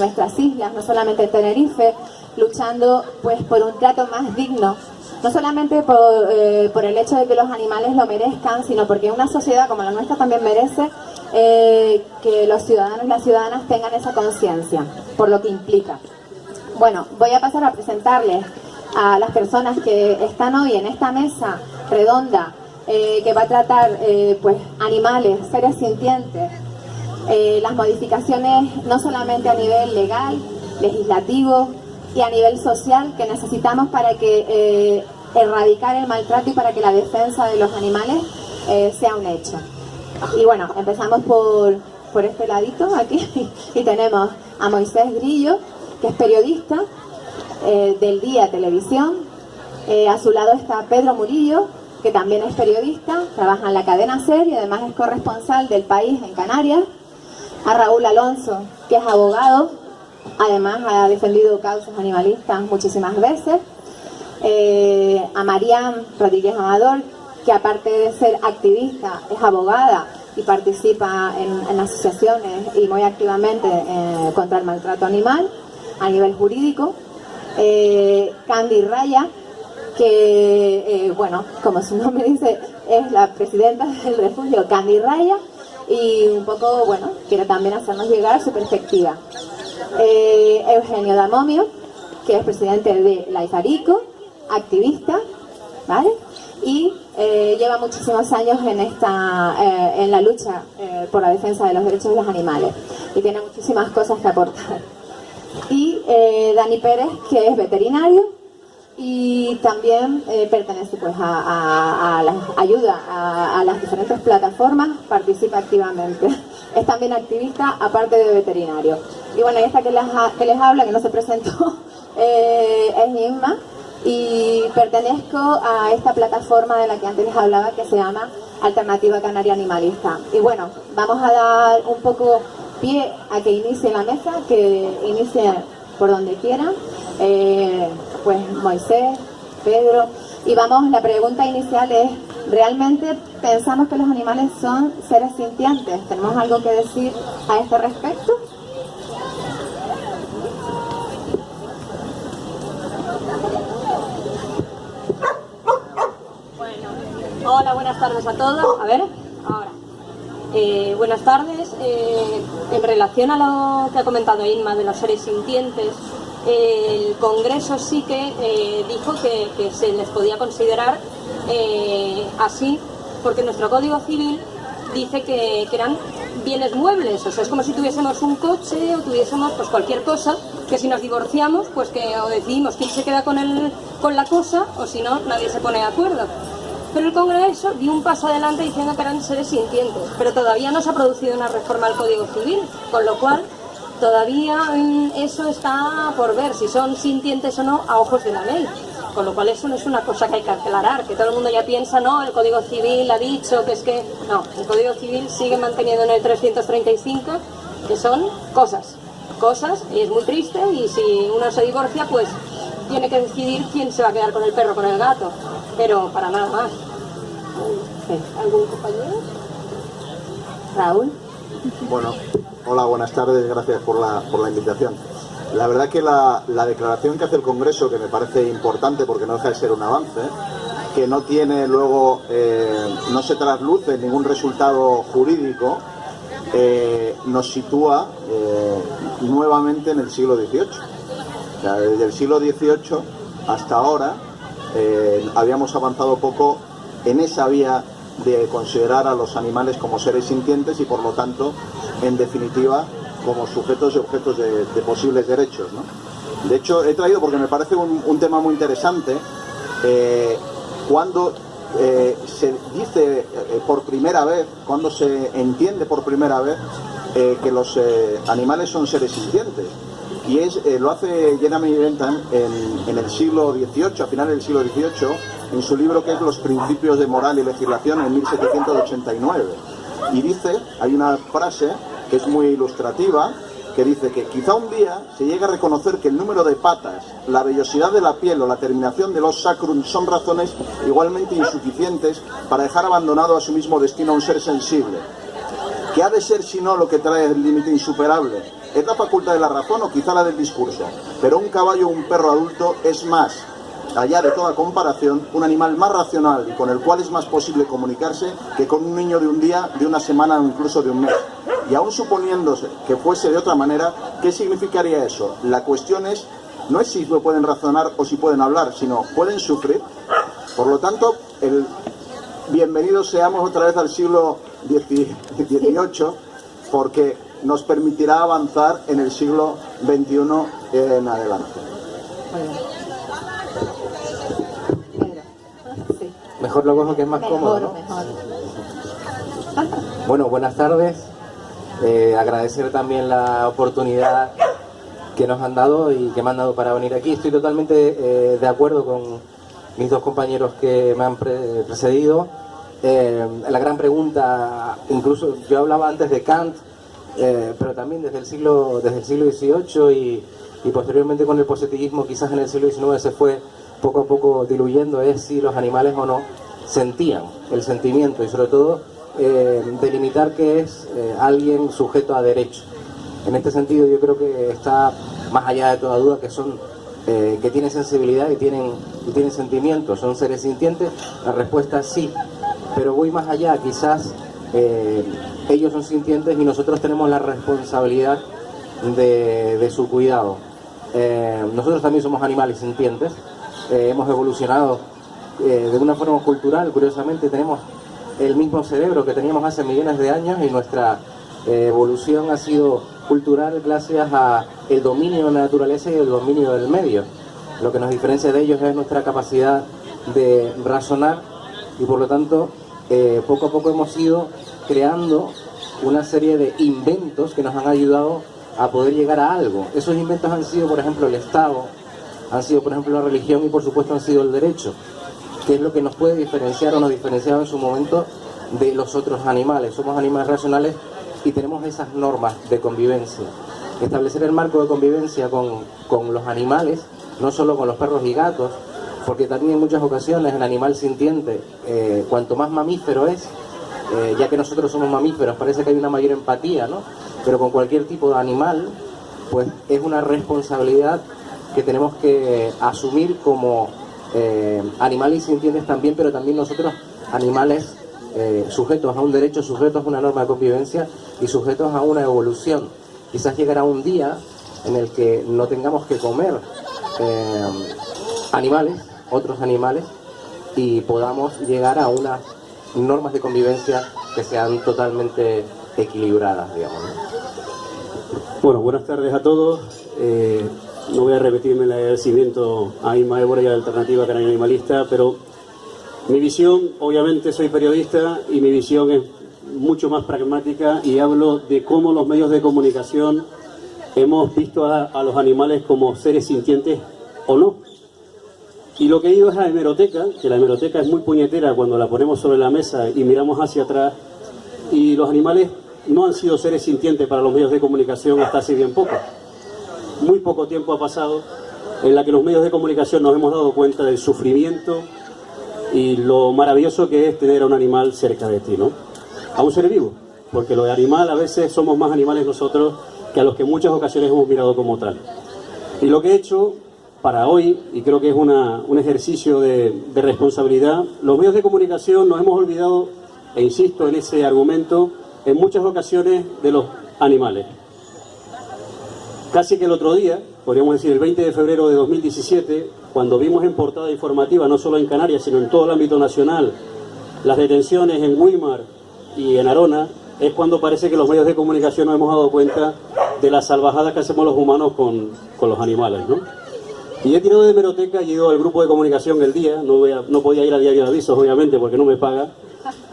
nuestras islas, no solamente en Tenerife, luchando pues por un trato más digno, no solamente por el hecho de que los animales lo merezcan, sino porque una sociedad como la nuestra también merece que los ciudadanos y las ciudadanas tengan esa conciencia, por lo que implica. Bueno, voy a pasar a presentarles a las personas que están hoy en esta mesa redonda que va a tratar pues animales, seres sintientes, las modificaciones no solamente a nivel legal, legislativo y a nivel social que necesitamos para que erradicar el maltrato y para que la defensa de los animales sea un hecho. Y bueno, empezamos por este ladito aquí y tenemos a Moisés Grillo, que es periodista del Día Televisión. A su lado está Pedro Murillo, que también es periodista, trabaja en la cadena SER y además es corresponsal del País en Canarias. A Raúl Alonso, que es abogado, además ha defendido causas animalistas muchísimas veces. A Mariam Rodríguez Amador, que aparte de ser activista, es abogada y participa en asociaciones y muy activamente contra el maltrato animal a nivel jurídico. Candy Raya, que, bueno, como su nombre dice, es la presidenta del refugio Candy Raya y un poco, bueno, quiere también hacernos llegar su perspectiva. Eugenio Damomio, que es presidente de Laizarico, activista, ¿vale? Y lleva muchísimos años en la lucha por la defensa de los derechos de los animales y tiene muchísimas cosas que aportar. Y Dani Pérez, que es veterinario y también pertenece pues a la ayuda a las diferentes plataformas, participa activamente. Es también activista aparte de veterinario. Y bueno, esta que les habla, que no se presentó, es Inma, y pertenezco a esta plataforma de la que antes les hablaba, que se llama Alternativa Canaria Animalista. Y bueno, vamos a dar un poco pie a que inicie la mesa, que inicie por donde quieran, pues Moisés, Pedro, y vamos, la pregunta inicial es: ¿realmente pensamos que los animales son seres sintientes? ¿Tenemos algo que decir a este respecto? Bueno, hola, buenas tardes a todos. A ver, ahora. Buenas tardes. En relación a lo que ha comentado Inma de los seres sintientes, el Congreso sí que dijo que se les podía considerar así, porque nuestro Código Civil dice que eran bienes muebles, o sea, es como si tuviésemos un coche o tuviésemos pues cualquier cosa, que si nos divorciamos, pues que o decidimos quién se queda con la cosa, o si no, nadie se pone de acuerdo. Pero el Congreso dio un paso adelante diciendo que eran seres sintientes, pero todavía no se ha producido una reforma al Código Civil, con lo cual todavía eso está por ver, si son sintientes o no a ojos de la ley. Con lo cual eso no es una cosa que hay que aclarar, que todo el mundo ya piensa, no, el Código Civil ha dicho que es que... No, el Código Civil sigue manteniendo en el 335 que son cosas, y es muy triste, y si uno se divorcia, pues tiene que decidir quién se va a quedar con el perro, con el gato, pero para nada más. ¿Algún compañero? Raúl. Bueno, hola, buenas tardes, gracias por la invitación. La verdad que la declaración que hace el Congreso, que me parece importante porque no deja de ser un avance, que no tiene luego, no se trasluce ningún resultado jurídico, nos sitúa nuevamente en el siglo XVIII. O sea, desde el siglo XVIII hasta ahora habíamos avanzado poco en esa vía de considerar a los animales como seres sintientes y por lo tanto, en definitiva, como sujetos y objetos de posibles derechos, ¿no? De hecho, he traído porque me parece un tema muy interesante cuando se dice por primera vez, cuando se entiende por primera vez que los animales son seres sintientes. Y lo hace Jeremy Bentham en el siglo XVIII, a finales del siglo XVIII, en su libro que es Los Principios de Moral y Legislación, en 1789. Y dice, hay una frase que es muy ilustrativa, que dice que quizá un día se llegue a reconocer que el número de patas, la vellosidad de la piel o la terminación de los sacrum son razones igualmente insuficientes para dejar abandonado a su mismo destino a un ser sensible. ¿Qué ha de ser sino lo que trae el límite insuperable? es la facultad de la razón o quizá la del discurso, pero un caballo o un perro adulto es más, allá de toda comparación, un animal más racional y con el cual es más posible comunicarse que con un niño de un día, de una semana o incluso de un mes. Y aún suponiéndose que fuese de otra manera, ¿qué significaría eso? La cuestión es, no es si pueden razonar o si pueden hablar, sino pueden sufrir. Por lo tanto, bienvenidos seamos otra vez al siglo XVIII, porque nos permitirá avanzar en el siglo XXI en adelante. Sí. Mejor lo cojo que es más cómodo, ¿no? Mejor. Bueno, buenas tardes. Agradecer también la oportunidad que nos han dado y que me han dado para venir aquí. Estoy totalmente de acuerdo con mis dos compañeros que me han precedido. La gran pregunta, incluso yo hablaba antes de Kant, pero también desde el siglo XVIII y posteriormente con el positivismo, quizás en el siglo XIX se fue poco a poco diluyendo, es si los animales o no sentían el sentimiento y sobre todo delimitar qué es alguien sujeto a derecho. En este sentido yo creo que está más allá de toda duda que son que tienen sensibilidad y tienen sentimientos, son seres sintientes. La respuesta es sí, pero voy más allá, quizás ellos son sintientes y nosotros tenemos la responsabilidad de su cuidado. Nosotros también somos animales sintientes, hemos evolucionado de una forma cultural, curiosamente tenemos el mismo cerebro que teníamos hace millones de años y nuestra evolución ha sido cultural gracias a el dominio de la naturaleza y el dominio del medio. Lo que nos diferencia de ellos es nuestra capacidad de razonar y por lo tanto poco a poco hemos ido creando una serie de inventos que nos han ayudado a poder llegar a algo. Esos inventos han sido, por ejemplo, el Estado, han sido, por ejemplo, la religión y, por supuesto, han sido el derecho, que es lo que nos puede diferenciar o nos diferenciaba en su momento de los otros animales. Somos animales racionales y tenemos esas normas de convivencia. Establecer el marco de convivencia con los animales, no solo con los perros y gatos, porque también en muchas ocasiones el animal sintiente, cuanto más mamífero es, ya que nosotros somos mamíferos, parece que hay una mayor empatía, ¿no? Pero con cualquier tipo de animal, pues es una responsabilidad que tenemos que asumir como animales sintientes también, pero también nosotros animales sujetos a un derecho, sujetos a una norma de convivencia y sujetos a una evolución. Quizás llegará un día en el que no tengamos que comer animales, otros animales, y podamos llegar a unas normas de convivencia que sean totalmente equilibradas, digamos. Bueno, buenas tardes a todos. No voy a repetirme el agradecimiento a Inma Évora y a la Alternativa Canaria Animalista, pero mi visión, obviamente soy periodista y mi visión es mucho más pragmática y hablo de cómo los medios de comunicación hemos visto a los animales como seres sintientes o no. Y lo que he ido es a la hemeroteca, que la hemeroteca es muy puñetera cuando la ponemos sobre la mesa y miramos hacia atrás, y los animales no han sido seres sintientes para los medios de comunicación hasta hace bien poco. Muy poco tiempo ha pasado en la que los medios de comunicación nos hemos dado cuenta del sufrimiento y lo maravilloso que es tener a un animal cerca de ti, ¿no? A un ser vivo, porque lo de animal a veces somos más animales nosotros que a los que en muchas ocasiones hemos mirado como tal. Y lo que he hecho para hoy, y creo que es un ejercicio de responsabilidad, los medios de comunicación nos hemos olvidado, e insisto en ese argumento, en muchas ocasiones de los animales. Casi que el otro día, podríamos decir el 20 de febrero de 2017, cuando vimos en portada informativa, no solo en Canarias, sino en todo el ámbito nacional, las detenciones en Güímar y en Arona, es cuando parece que los medios de comunicación nos hemos dado cuenta de las salvajadas que hacemos los humanos con los animales, ¿no? Y he tirado de hemeroteca y he ido al grupo de comunicación El Día, no podía ir a Diario de Avisos, obviamente, porque no me paga,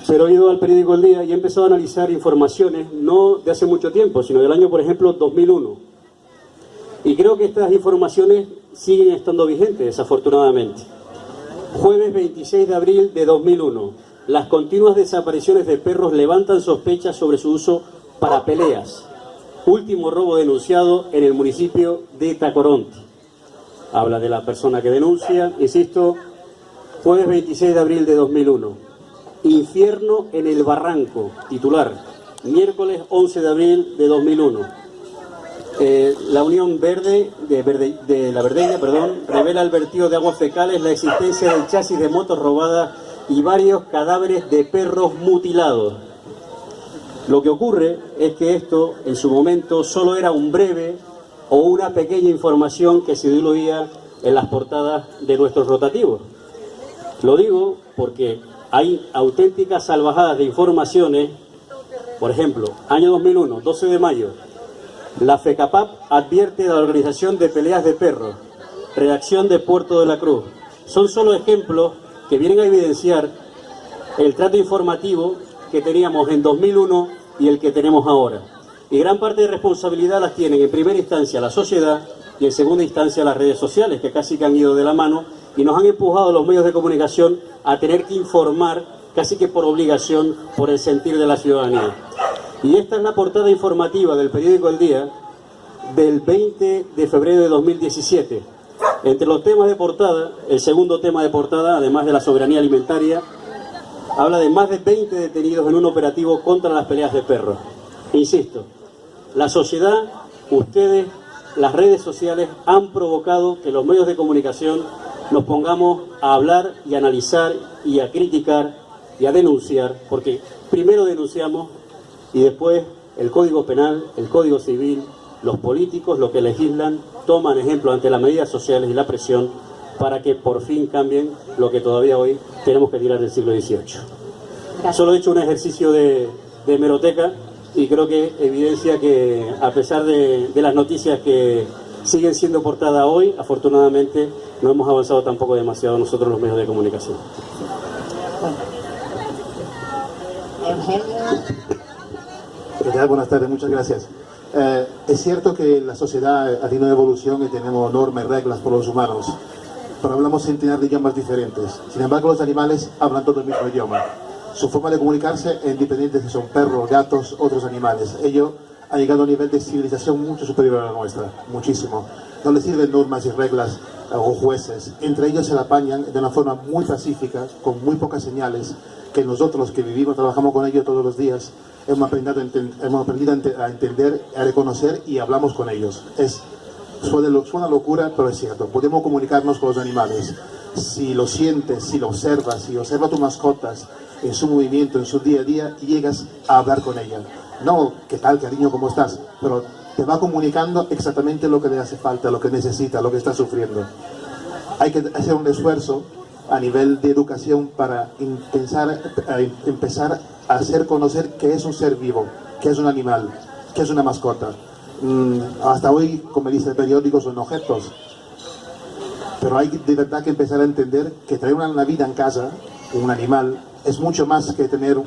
pero he ido al periódico El Día y he empezado a analizar informaciones, no de hace mucho tiempo, sino del año, por ejemplo, 2001. Y creo que estas informaciones siguen estando vigentes, desafortunadamente. Jueves 26 de abril de 2001. Las continuas desapariciones de perros levantan sospechas sobre su uso para peleas. Último robo denunciado en el municipio de Tacoronte. Habla de la persona que denuncia, insisto, jueves 26 de abril de 2001. Infierno en el Barranco, titular, miércoles 11 de abril de 2001. La Unión Verde de la Verdeña, revela el vertido de aguas fecales, la existencia del chasis de motos robadas y varios cadáveres de perros mutilados. Lo que ocurre es que esto, en su momento, solo era un breve o una pequeña información que se diluía en las portadas de nuestros rotativos. Lo digo porque hay auténticas salvajadas de informaciones. Por ejemplo, año 2001, 12 de mayo, la FECAPAP advierte de la organización de peleas de perros, redacción de Puerto de la Cruz. Son solo ejemplos que vienen a evidenciar el trato informativo que teníamos en 2001 y el que tenemos ahora. Y gran parte de responsabilidad las tienen en primera instancia la sociedad y en segunda instancia las redes sociales, que casi que han ido de la mano y nos han empujado a los medios de comunicación a tener que informar casi que por obligación, por el sentir de la ciudadanía. Y esta es la portada informativa del periódico El Día del 20 de febrero de 2017. Entre los temas de portada, el segundo tema de portada, además de la soberanía alimentaria, habla de más de 20 detenidos en un operativo contra las peleas de perros. Insisto, la sociedad, ustedes, las redes sociales han provocado que los medios de comunicación nos pongamos a hablar y a analizar y a criticar y a denunciar, porque primero denunciamos y después el Código Penal, el Código Civil, los políticos, los que legislan, toman ejemplo ante las medidas sociales y la presión para que por fin cambien lo que todavía hoy tenemos que tirar del siglo XVIII. Gracias. Solo he hecho un ejercicio de hemeroteca y creo que evidencia que a pesar de las noticias que siguen siendo portada hoy, afortunadamente no hemos avanzado tampoco demasiado nosotros los medios de comunicación. ¿Qué tal? Buenas tardes, muchas gracias. Es cierto que la sociedad ha tenido una evolución y tenemos normas y reglas por los humanos, pero hablamos centenares de idiomas diferentes. Sin embargo, los animales hablan todo el mismo idioma. Su forma de comunicarse es independiente si son perros, gatos, otros animales. Ellos han llegado a un nivel de civilización mucho superior a la nuestra, muchísimo. No les sirven normas y reglas o jueces. Entre ellos se la apañan de una forma muy pacífica, con muy pocas señales, que nosotros los que vivimos, trabajamos con ellos todos los días, hemos aprendido a entender, a reconocer y hablamos con ellos. Suena locura, pero es cierto. Podemos comunicarnos con los animales. Si lo sientes, si lo observas, si observas tus mascotas en su movimiento, en su día a día, llegas a hablar con ella. No, ¿qué tal, cariño, cómo estás? Pero te va comunicando exactamente lo que le hace falta, lo que necesita, lo que está sufriendo. Hay que hacer un esfuerzo a nivel de educación para empezar a hacer conocer qué es un ser vivo, qué es un animal, qué es una mascota. Hasta hoy, como dice el periódico, son objetos. Pero hay de verdad que empezar a entender que traer una vida en casa, un animal, es mucho más que tener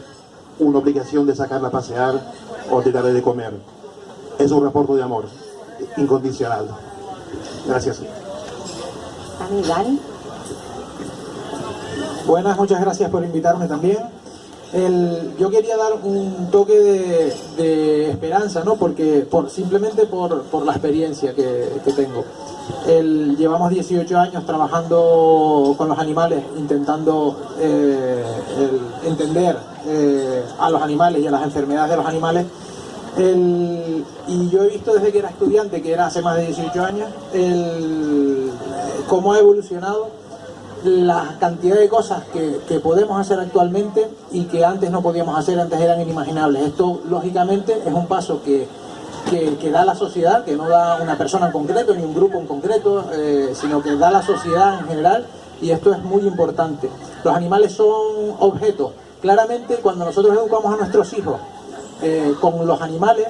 una obligación de sacarla a pasear o de darle de comer. Es un reporte de amor incondicional. Gracias. Dani. Buenas, muchas gracias por invitarme también. Yo quería dar un toque de esperanza, ¿no? Porque simplemente por la experiencia que tengo. Llevamos 18 años trabajando con los animales, intentando entender a los animales y a las enfermedades de los animales. Y yo he visto desde que era estudiante, que era hace más de 18 años, cómo ha evolucionado la cantidad de cosas que podemos hacer actualmente y que antes no podíamos hacer, antes eran inimaginables. Esto, lógicamente, es un paso que da la sociedad, que no da una persona en concreto, ni un grupo en concreto, sino que da la sociedad en general, y esto es muy importante. Los animales son objetos. Claramente, cuando nosotros educamos a nuestros hijos con los animales,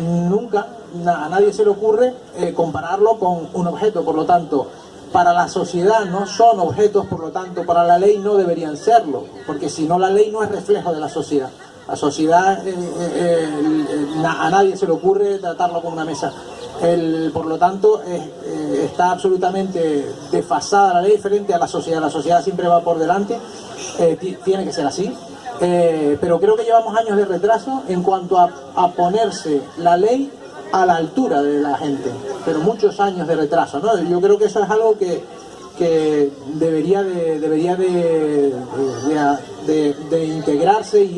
nunca a nadie se le ocurre compararlo con un objeto. Por lo tanto, para la sociedad no son objetos, por lo tanto para la ley no deberían serlo, porque si no, la ley no es reflejo de la sociedad. La sociedad, a nadie se le ocurre tratarlo como una mesa. Por lo tanto, está absolutamente desfasada la ley frente a la sociedad. La sociedad siempre va por delante, tiene que ser así. Pero creo que llevamos años de retraso en cuanto a ponerse la ley a la altura de la gente, pero muchos años de retraso, ¿no? Yo creo que eso es algo que debería de integrarse, y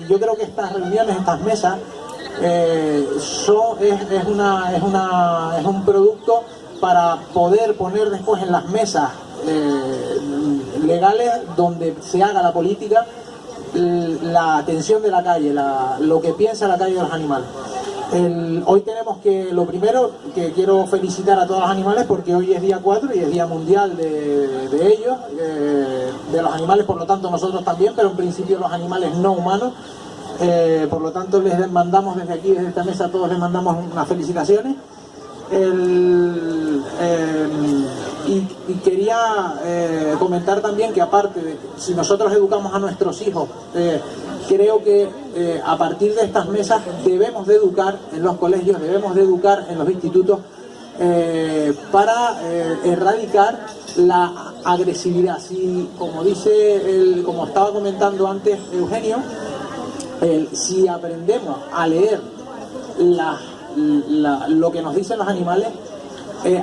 yo creo que estas reuniones, estas mesas, es un producto para poder poner después en las mesas legales donde se haga la política, la atención de la calle, lo que piensa la calle de los animales. Hoy tenemos que, lo primero, que quiero felicitar a todos los animales porque hoy es día 4 y es día mundial de ellos, de los animales, por lo tanto nosotros también, pero en principio los animales no humanos. Por lo tanto les mandamos desde aquí, desde esta mesa, a todos les mandamos unas felicitaciones. Y quería comentar también que aparte de si nosotros educamos a nuestros hijos, creo que a partir de estas mesas debemos de educar en los colegios, debemos de educar en los institutos para erradicar la agresividad. Si, como estaba comentando antes Eugenio, si aprendemos a leer lo que nos dicen los animales,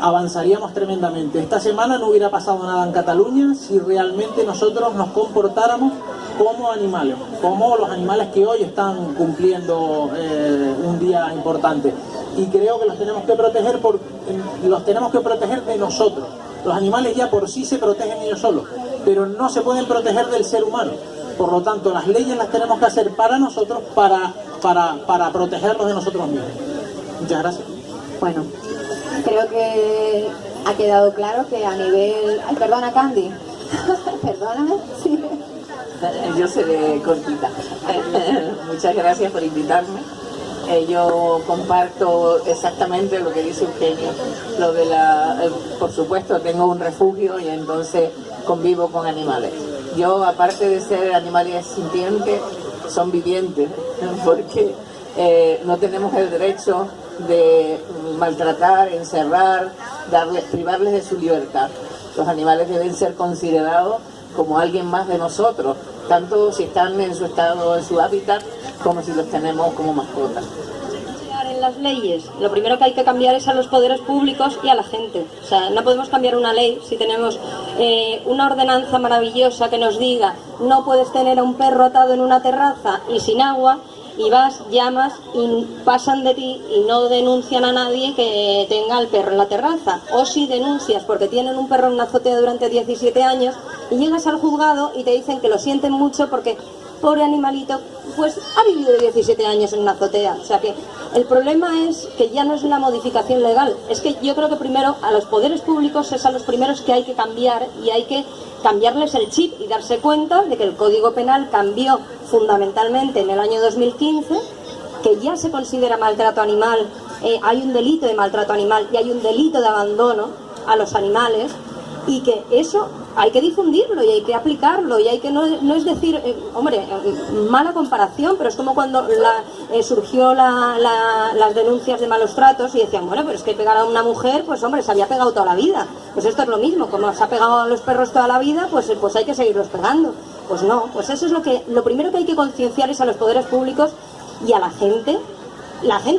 avanzaríamos tremendamente. Esta semana no hubiera pasado nada en Cataluña si realmente nosotros nos comportáramos como animales, como los animales que hoy están cumpliendo un día importante. Y creo que los tenemos que proteger de nosotros. Los animales ya por sí se protegen ellos solos, pero no se pueden proteger del ser humano. Por lo tanto, las leyes las tenemos que hacer para nosotros, para protegerlos de nosotros mismos. Muchas gracias. Bueno, creo que ha quedado claro que a nivel... Ay, perdona, Candy. Perdóname. Sí. Yo seré cortita. Muchas gracias por invitarme. Yo comparto exactamente lo que dice Eugenio. Por supuesto, tengo un refugio y entonces convivo con animales. Yo, aparte de ser animales sintientes, son vivientes, porque no tenemos el derecho de maltratar, encerrar, privarles de su libertad. Los animales deben ser considerados como alguien más de nosotros, tanto si están en su estado, en su hábitat, como si los tenemos como mascotas. En las leyes, lo primero que hay que cambiar es a los poderes públicos y a la gente. O sea, no podemos cambiar una ley si tenemos una ordenanza maravillosa que nos diga no puedes tener a un perro atado en una terraza y sin agua, y vas, llamas y pasan de ti y no denuncian a nadie que tenga el perro en la terraza. O si denuncias porque tienen un perro en una azotea durante 17 años y llegas al juzgado y te dicen que lo sienten mucho porque pobre animalito pues ha vivido 17 años en una azotea. O sea que el problema es que ya no es la modificación legal, es que yo creo que primero a los poderes públicos es a los primeros que hay que cambiar, y hay que cambiarles el chip y darse cuenta de que el Código Penal cambió fundamentalmente en el año 2015, que ya se considera maltrato animal, hay un delito de maltrato animal y hay un delito de abandono a los animales, y que eso hay que difundirlo y hay que aplicarlo, y hay que no es decir, mala comparación, pero es como cuando surgió las denuncias de malos tratos y decían, bueno, pero es que pegar a una mujer, pues hombre, se había pegado toda la vida. Pues esto es lo mismo, como se ha pegado a los perros toda la vida, pues hay que seguirlos pegando. Pues no, pues eso es lo primero que hay que concienciar es a los poderes públicos y a la gente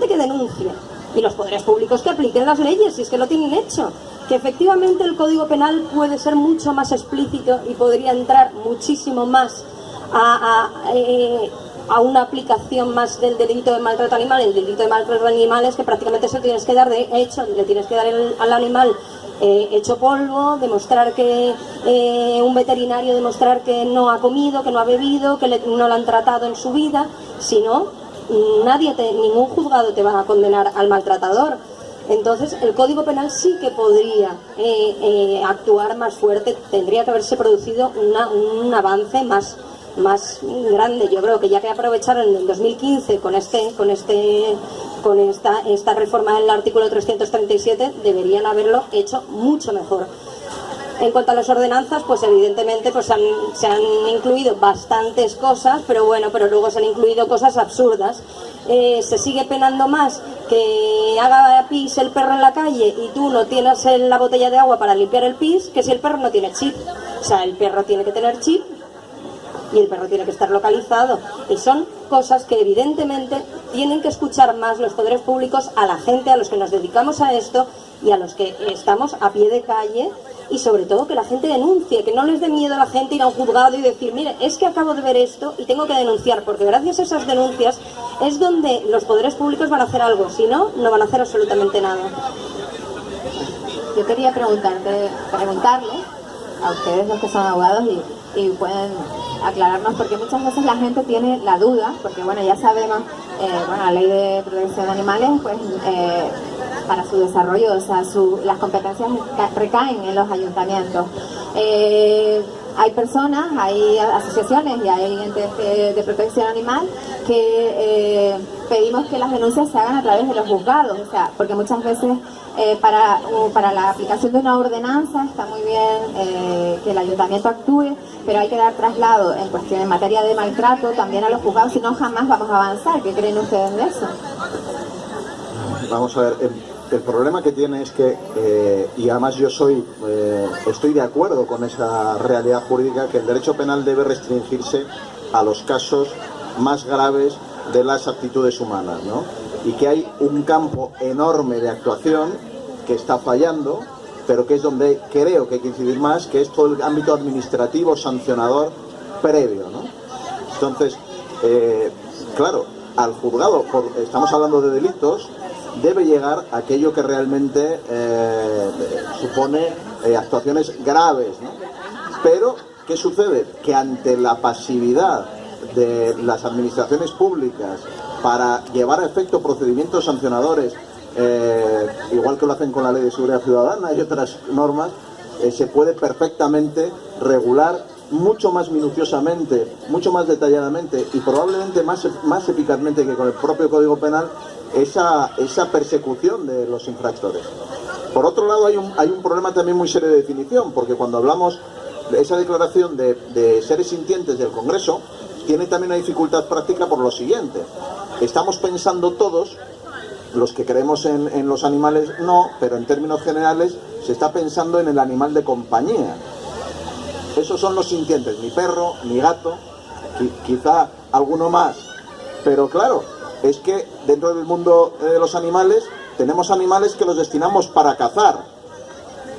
que denuncia, y los poderes públicos que apliquen las leyes, si es que lo tienen hecho. Que efectivamente el Código Penal puede ser mucho más explícito y podría entrar muchísimo más a una aplicación más del delito de maltrato animal. El delito de maltrato animal es que prácticamente se lo tienes que dar de hecho, le tienes que dar al animal hecho polvo, demostrar que un veterinario demostrar que no ha comido, que no ha bebido, que no lo han tratado en su vida. Si no, ningún juzgado te va a condenar al maltratador. Entonces el Código Penal sí que podría actuar más fuerte, tendría que haberse producido un avance más grande. Yo creo que ya que aprovecharon en el 2015 con esta reforma del artículo 337, deberían haberlo hecho mucho mejor. En cuanto a las ordenanzas, pues evidentemente pues se han incluido bastantes cosas, pero luego se han incluido cosas absurdas. Se sigue penando más que haga pis el perro en la calle y tú no tienes la botella de agua para limpiar el pis, que si el perro no tiene chip. O sea, el perro tiene que tener chip y el perro tiene que estar localizado. Y son cosas que evidentemente tienen que escuchar más los poderes públicos a la gente, a los que nos dedicamos a esto, y a los que estamos a pie de calle, y sobre todo que la gente denuncie, que no les dé miedo a la gente ir a un juzgado y decir, mire, es que acabo de ver esto y tengo que denunciar, porque gracias a esas denuncias es donde los poderes públicos van a hacer algo, si no, no van a hacer absolutamente nada. Yo quería preguntarle a ustedes los que son abogados y pueden aclararnos, porque muchas veces la gente tiene la duda, porque bueno, ya sabemos, la ley de protección de animales, pues para su desarrollo, o sea, las competencias recaen en los ayuntamientos. Hay personas, hay asociaciones y hay entes de protección animal que pedimos que las denuncias se hagan a través de los juzgados, o sea, porque muchas veces para la aplicación de una ordenanza está muy bien que el ayuntamiento actúe, pero hay que dar traslado en cuestión en materia de maltrato también a los juzgados, si no jamás vamos a avanzar. ¿Qué creen ustedes de eso? Vamos a ver, el problema que tiene es que, y además yo estoy de acuerdo con esa realidad jurídica, que el derecho penal debe restringirse a los casos más graves de las actitudes humanas, ¿no? Y que hay un campo enorme de actuación que está fallando, pero que es donde creo que hay que incidir más, que es todo el ámbito administrativo sancionador previo, ¿no? Entonces, claro, al juzgado, estamos hablando de delitos, debe llegar aquello que realmente supone actuaciones graves, ¿no? Pero, ¿qué sucede? Que ante la pasividad de las administraciones públicas para llevar a efecto procedimientos sancionadores, igual que lo hacen con la Ley de Seguridad Ciudadana y otras normas, se puede perfectamente regular mucho más minuciosamente, mucho más detalladamente y probablemente más eficazmente que con el propio Código Penal esa persecución de los infractores. Por otro lado, hay un problema también muy serio de definición, porque cuando hablamos de esa declaración de seres sintientes del Congreso, tiene también una dificultad práctica por lo siguiente. Estamos pensando todos, los que creemos en los animales no, pero en términos generales se está pensando en el animal de compañía. Esos son los sintientes, mi perro, mi gato, quizá alguno más. Pero claro, es que dentro del mundo de los animales tenemos animales que los destinamos para cazar.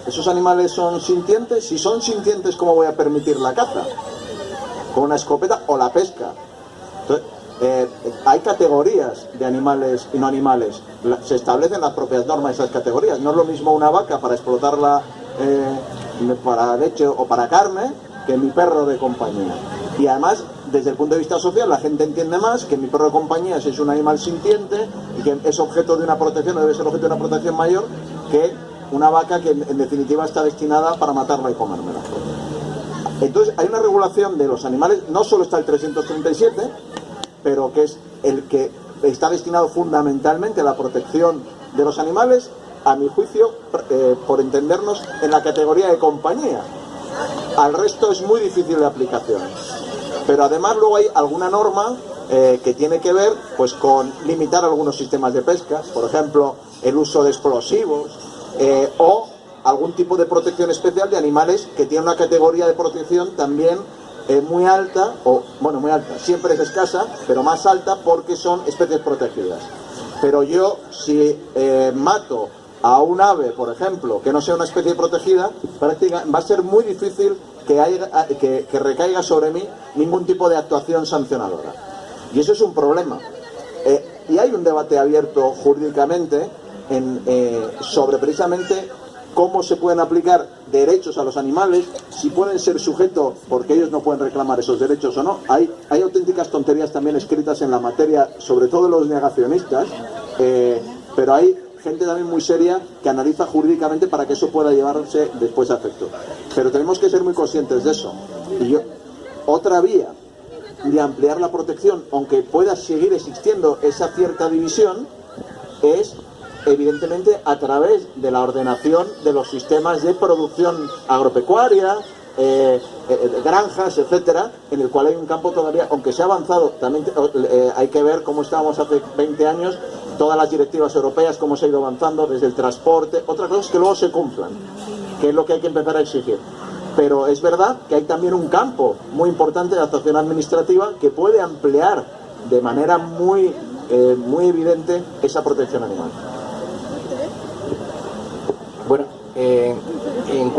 ¿Esos animales son sintientes? Si son sintientes, ¿cómo voy a permitir la caza? ¿Con una escopeta o la pesca? Entonces, hay categorías de animales y no animales. Se establecen las propias normas de esas categorías. No es lo mismo una vaca para explotarla para leche o para carne que mi perro de compañía. Y además, desde el punto de vista social, la gente entiende más que mi perro de compañía es un animal sintiente y que es objeto de una protección, o debe ser objeto de una protección mayor que una vaca que en definitiva está destinada para matarla y comérmela. Entonces hay una regulación de los animales, no solo está el 337, pero que es el que está destinado fundamentalmente a la protección de los animales, a mi juicio, por entendernos, en la categoría de compañía. Al resto es muy difícil de aplicación. Pero además luego hay alguna norma que tiene que ver pues con limitar algunos sistemas de pesca, por ejemplo, el uso de explosivos o algún tipo de protección especial de animales que tienen una categoría de protección también muy alta, muy alta, siempre es escasa, pero más alta porque son especies protegidas. Pero yo, si mato a un ave, por ejemplo, que no sea una especie protegida, va a ser muy difícil que recaiga sobre mí ningún tipo de actuación sancionadora. Y eso es un problema. Y hay un debate abierto jurídicamente sobre precisamente cómo se pueden aplicar derechos a los animales, si pueden ser sujetos porque ellos no pueden reclamar esos derechos o no. Hay auténticas tonterías también escritas en la materia, sobre todo los negacionistas, pero hay gente también muy seria que analiza jurídicamente para que eso pueda llevarse después a efecto. Pero tenemos que ser muy conscientes de eso. Y otra vía de ampliar la protección, aunque pueda seguir existiendo esa cierta división, es evidentemente a través de la ordenación de los sistemas de producción agropecuaria, granjas, etcétera, en el cual hay un campo todavía, aunque se ha avanzado, también hay que ver cómo estábamos hace 20 años, todas las directivas europeas, cómo se ha ido avanzando desde el transporte. Otra cosa es que luego se cumplan, que es lo que hay que empezar a exigir. Pero es verdad que hay también un campo muy importante de actuación administrativa que puede ampliar de manera muy evidente esa protección animal.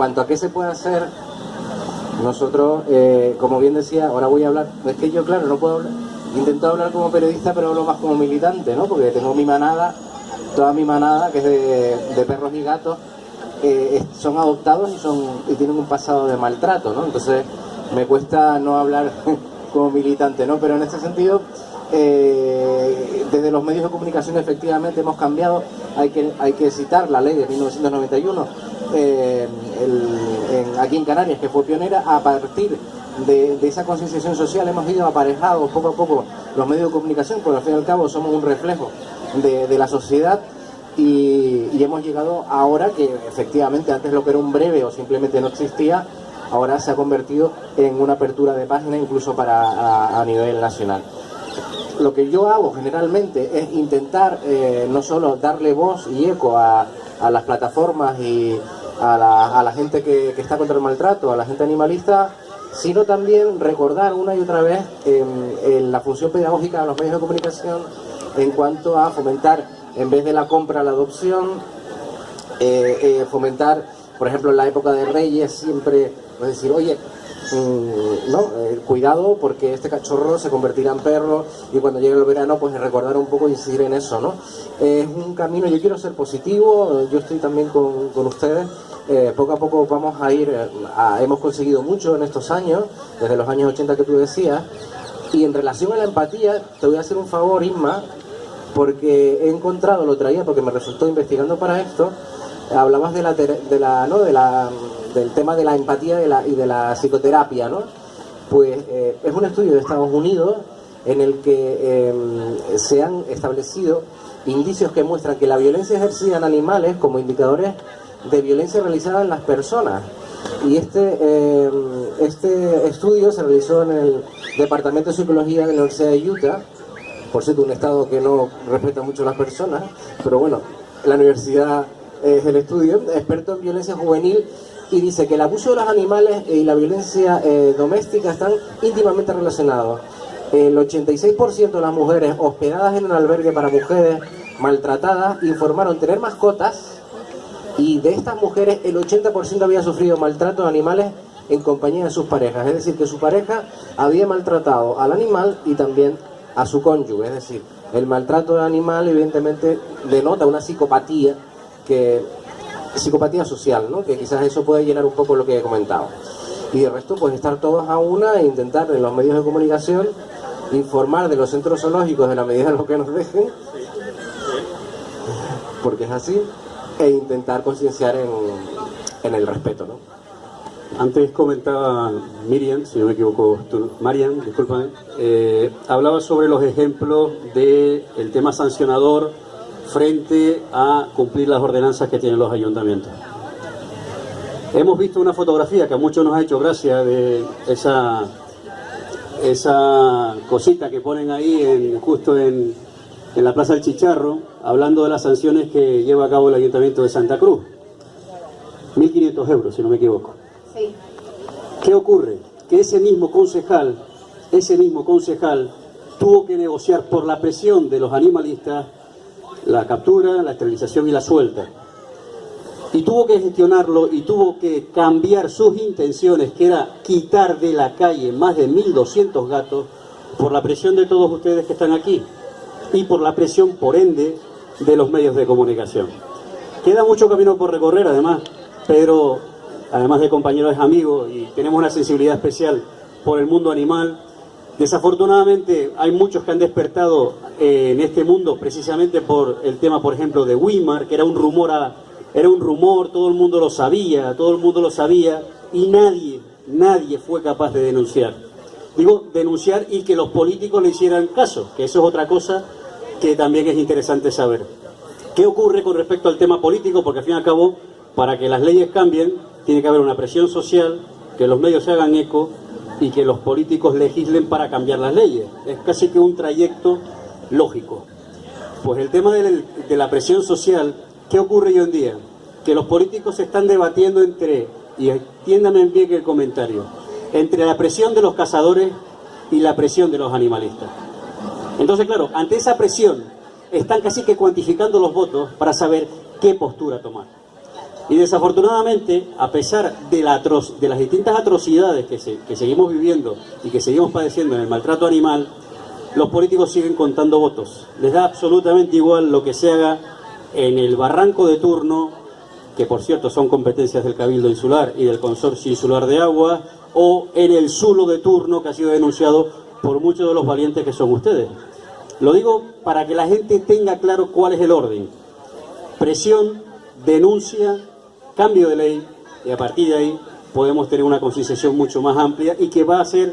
cuanto a qué se puede hacer, nosotros, como bien decía, ahora voy a hablar, es que yo, claro, no puedo hablar, intento hablar como periodista, pero hablo más como militante, ¿no? Porque tengo mi manada, toda mi manada, que es de perros y gatos, son adoptados y tienen un pasado de maltrato, ¿no? Entonces me cuesta no hablar como militante, ¿no? Pero en este sentido, desde los medios de comunicación efectivamente hemos cambiado. Hay que citar la ley de 1991 aquí en Canarias, que fue pionera. A partir de esa concienciación social hemos ido aparejados poco a poco los medios de comunicación, porque al fin y al cabo somos un reflejo de la sociedad. Y hemos llegado ahora que efectivamente antes lo que era un breve o simplemente no existía, ahora se ha convertido en una apertura de página incluso a nivel nacional. Lo que yo hago generalmente es intentar no solo darle voz y eco a las plataformas y a la gente que está contra el maltrato, a la gente animalista, sino también recordar una y otra vez en la función pedagógica de los medios de comunicación en cuanto a fomentar, en vez de la compra, la adopción, fomentar, por ejemplo, en la época de Reyes, siempre decir, oye, cuidado porque este cachorro se convertirá en perro, y cuando llegue el verano, pues recordar un poco, incidir en eso, ¿no? Es un camino, yo quiero ser positivo, yo estoy también con ustedes. Poco a poco vamos a ir, hemos conseguido mucho en estos años, desde los años 80 que tú decías, y en relación a la empatía, te voy a hacer un favor, Isma, porque he encontrado, lo traía porque me resultó investigando para esto, hablabas del tema de la empatía y de la psicoterapia, ¿no? Pues es un estudio de Estados Unidos en el que se han establecido indicios que muestran que la violencia ejercida en animales como indicadores de violencia realizada en las personas. Y este estudio se realizó en el Departamento de Psicología de la Universidad de Utah, por cierto, un estado que no respeta mucho a las personas, pero bueno, la universidad es el estudio, experto en violencia juvenil, y dice que el abuso de los animales y la violencia doméstica están íntimamente relacionados. El 86% de las mujeres hospedadas en un albergue para mujeres maltratadas informaron tener mascotas, y de estas mujeres el 80% había sufrido maltrato de animales en compañía de sus parejas, es decir, que su pareja había maltratado al animal y también a su cónyuge. Es decir, el maltrato del animal evidentemente denota una psicopatía social, ¿no? Que quizás eso puede llenar un poco lo que he comentado. Y de resto, pues estar todos a una e intentar en los medios de comunicación informar de los centros zoológicos de la medida de lo que nos dejen, porque es así, e intentar concienciar en el respeto, ¿no? Antes comentaba Miriam, si no me equivoco, Marian, discúlpame, hablaba sobre los ejemplos del tema sancionador frente a cumplir las ordenanzas que tienen los ayuntamientos. Hemos visto una fotografía que a muchos nos ha hecho gracia de esa cosita que ponen ahí justo en la Plaza del Chicharro, hablando de las sanciones que lleva a cabo el Ayuntamiento de Santa Cruz. 1.500 euros, si no me equivoco. Sí. ¿Qué ocurre? Que ese mismo concejal tuvo que negociar por la presión de los animalistas la captura, la esterilización y la suelta. Y tuvo que gestionarlo y tuvo que cambiar sus intenciones, que era quitar de la calle más de 1.200 gatos, por la presión de todos ustedes que están aquí y por la presión, por ende, de los medios de comunicación. Queda mucho camino por recorrer, además. Pedro, además de compañero, es amigo y tenemos una sensibilidad especial por el mundo animal. Desafortunadamente hay muchos que han despertado en este mundo precisamente por el tema, por ejemplo, de Weimar, que era un rumor, todo el mundo lo sabía y nadie fue capaz de denunciar. Digo, denunciar y que los políticos le hicieran caso, que eso es otra cosa que también es interesante saber. ¿Qué ocurre con respecto al tema político? Porque al fin y al cabo, para que las leyes cambien, tiene que haber una presión social, que los medios se hagan eco y que los políticos legislen para cambiar las leyes. Es casi que un trayecto lógico. Pues el tema de la presión social, ¿qué ocurre hoy en día? Que los políticos se están debatiendo y entiéndame bien el comentario, entre la presión de los cazadores y la presión de los animalistas. Entonces, claro, ante esa presión están casi que cuantificando los votos para saber qué postura tomar. Y desafortunadamente, a pesar de las distintas atrocidades que seguimos viviendo y que seguimos padeciendo en el maltrato animal, los políticos siguen contando votos. Les da absolutamente igual lo que se haga en el barranco de turno, que por cierto son competencias del Cabildo Insular y del Consorcio Insular de Agua, o en el zulo de turno, que ha sido denunciado por muchos de los valientes que son ustedes. Lo digo para que la gente tenga claro cuál es el orden: presión, denuncia, cambio de ley, y a partir de ahí podemos tener una concienciación mucho más amplia y que va a ser,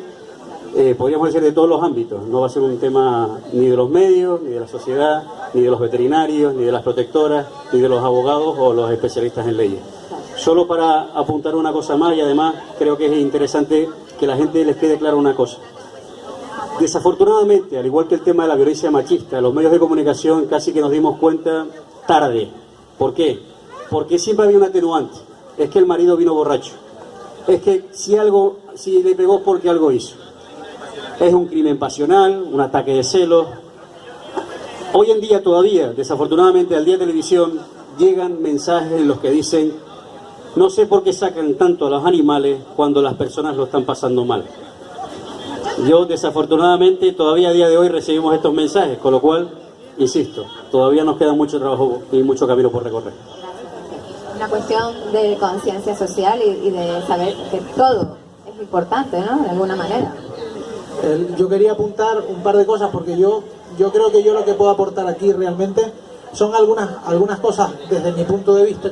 podríamos decir, de todos los ámbitos. No va a ser un tema ni de los medios, ni de la sociedad, ni de los veterinarios, ni de las protectoras, ni de los abogados o los especialistas en leyes. Solo para apuntar una cosa más, y además creo que es interesante que a la gente les quede clara una cosa. Desafortunadamente, al igual que el tema de la violencia machista, los medios de comunicación casi que nos dimos cuenta tarde. ¿Por qué? Porque siempre había un atenuante: es que el marido vino borracho, es que si le pegó porque algo hizo. Es un crimen pasional, un ataque de celos. Hoy en día todavía, desafortunadamente, al día de televisión llegan mensajes en los que dicen: no sé por qué sacan tanto a los animales cuando las personas lo están pasando mal. Yo, desafortunadamente, todavía a día de hoy recibimos estos mensajes, con lo cual, insisto, todavía nos queda mucho trabajo y mucho camino por recorrer. Una cuestión de conciencia social y de saber que todo es importante, ¿no? De alguna manera. Yo quería apuntar un par de cosas, porque yo creo que yo lo que puedo aportar aquí realmente son algunas cosas desde mi punto de vista.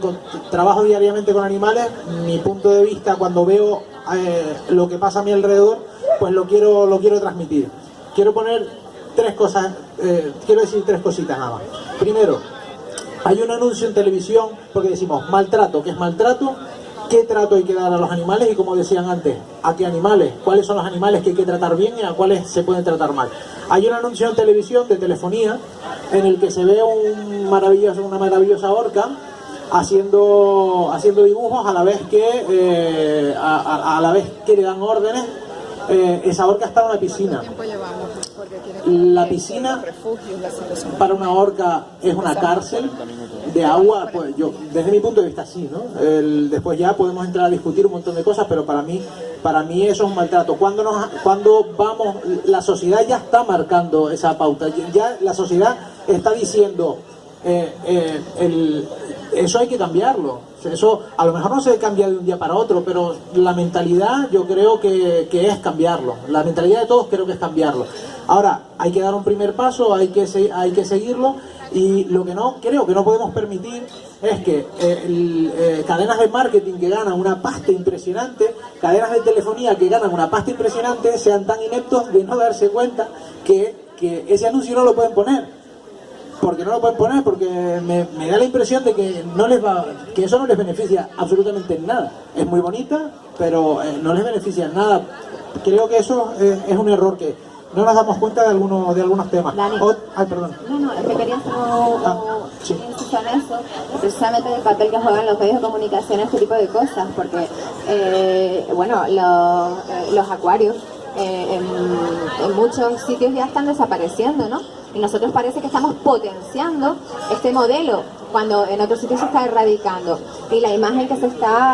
Trabajo diariamente con animales, mi punto de vista cuando veo lo que pasa a mi alrededor, pues lo quiero transmitir. Quiero poner tres cosas, quiero decir tres cositas nada más. Primero, hay un anuncio en televisión, porque decimos maltrato. ¿Qué es maltrato? ¿Qué trato hay que dar a los animales? Y como decían antes, ¿a qué animales? ¿Cuáles son los animales que hay que tratar bien y a cuáles se pueden tratar mal? Hay un anuncio en televisión de telefonía en el que se ve una maravillosa orca haciendo dibujos a la vez que le dan órdenes. Esa orca está en una piscina. La piscina para una orca es una cárcel de agua. Pues yo, desde mi punto de vista, sí, ¿no? Después ya podemos entrar a discutir un montón de cosas, pero para mí eso es un maltrato. Cuando vamos, la sociedad ya está marcando esa pauta. Ya la sociedad está diciendo eso hay que cambiarlo. Eso a lo mejor no se cambia de un día para otro, pero la mentalidad yo creo que es cambiarlo. La mentalidad de todos creo que es cambiarlo. Ahora, hay que dar un primer paso, hay que seguirlo, y lo que creo que no podemos permitir es que cadenas de marketing que ganan una pasta impresionante, cadenas de telefonía que ganan una pasta impresionante, sean tan ineptos de no darse cuenta que ese anuncio no lo pueden poner. Porque no lo pueden poner, porque me da la impresión de que eso no les beneficia absolutamente en nada. Es muy bonita, pero no les beneficia en nada. Creo que eso es un error, que no nos damos cuenta de algunos temas. Dani. Perdón. No, es que quería hacer un inciso en eso, precisamente del papel que juegan los medios de comunicación en este tipo de cosas, porque los acuarios en muchos sitios ya están desapareciendo, ¿no? Y nosotros parece que estamos potenciando este modelo cuando en otros sitios se está erradicando. Y la imagen que se da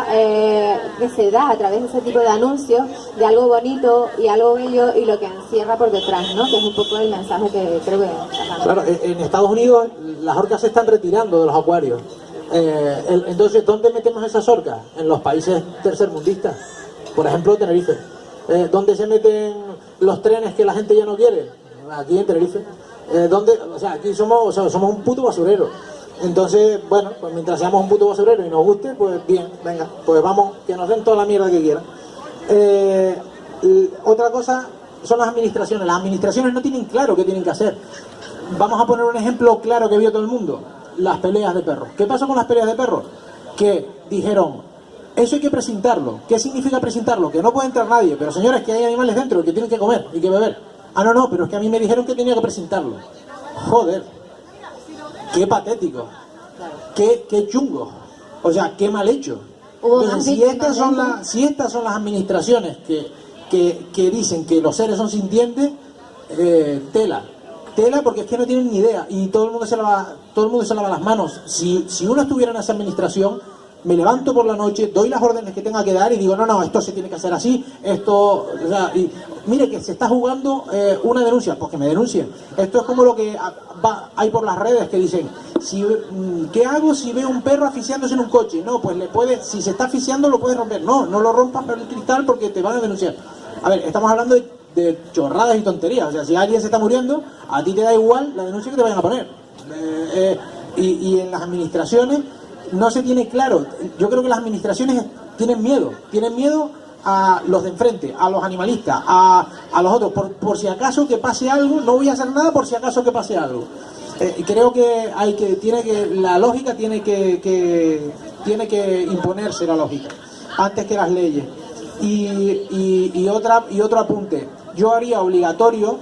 a través de ese tipo de anuncios, de algo bonito y algo bello, y lo que encierra por detrás, ¿no? Que es un poco el mensaje que creo que... Claro, en Estados Unidos las orcas se están retirando de los acuarios. Entonces, ¿dónde metemos esas orcas? En los países tercermundistas. Por ejemplo, Tenerife. ¿Dónde se meten los trenes que la gente ya no quiere? Aquí en Tenerife. Aquí somos un puto basurero. Entonces, bueno, pues mientras seamos un puto basurero y nos guste, pues bien, venga, pues vamos, que nos den toda la mierda que quieran. Otra cosa son las administraciones. Las administraciones no tienen claro qué tienen que hacer. Vamos a poner un ejemplo claro que vio todo el mundo: las peleas de perros. ¿Qué pasó con las peleas de perros? Que dijeron, eso hay que precintarlo. ¿Qué significa precintarlo? Que no puede entrar nadie, pero señores, que hay animales dentro que tienen que comer y que beber. Ah, no, pero es que a mí me dijeron que tenía que presentarlo. Joder, qué patético, qué chungo, o sea, qué mal hecho. Entonces, si estas son las administraciones que dicen que los seres son sintientes, tela, porque es que no tienen ni idea, y todo el mundo se lava las manos. Si uno estuviera en esa administración, me levanto por la noche, doy las órdenes que tenga que dar y digo, no, esto se tiene que hacer así, esto... O sea, y mire que se está jugando una denuncia, pues que me denuncien. Esto es como lo que hay por las redes que dicen, ¿qué hago si veo un perro asfixiándose en un coche? No, pues si se está asfixiando lo puedes romper. No lo rompas por el cristal porque te van a denunciar. A ver, estamos hablando de chorradas y tonterías. O sea, si alguien se está muriendo, a ti te da igual la denuncia que te vayan a poner. Y en las administraciones no se tiene claro. Yo creo que las administraciones tienen miedo a los de enfrente, a los animalistas, a los otros, por si acaso que pase algo. No voy a hacer nada por si acaso que pase algo. Creo que la lógica tiene que imponerse, la lógica antes que las leyes. Y otro apunte, yo haría obligatorio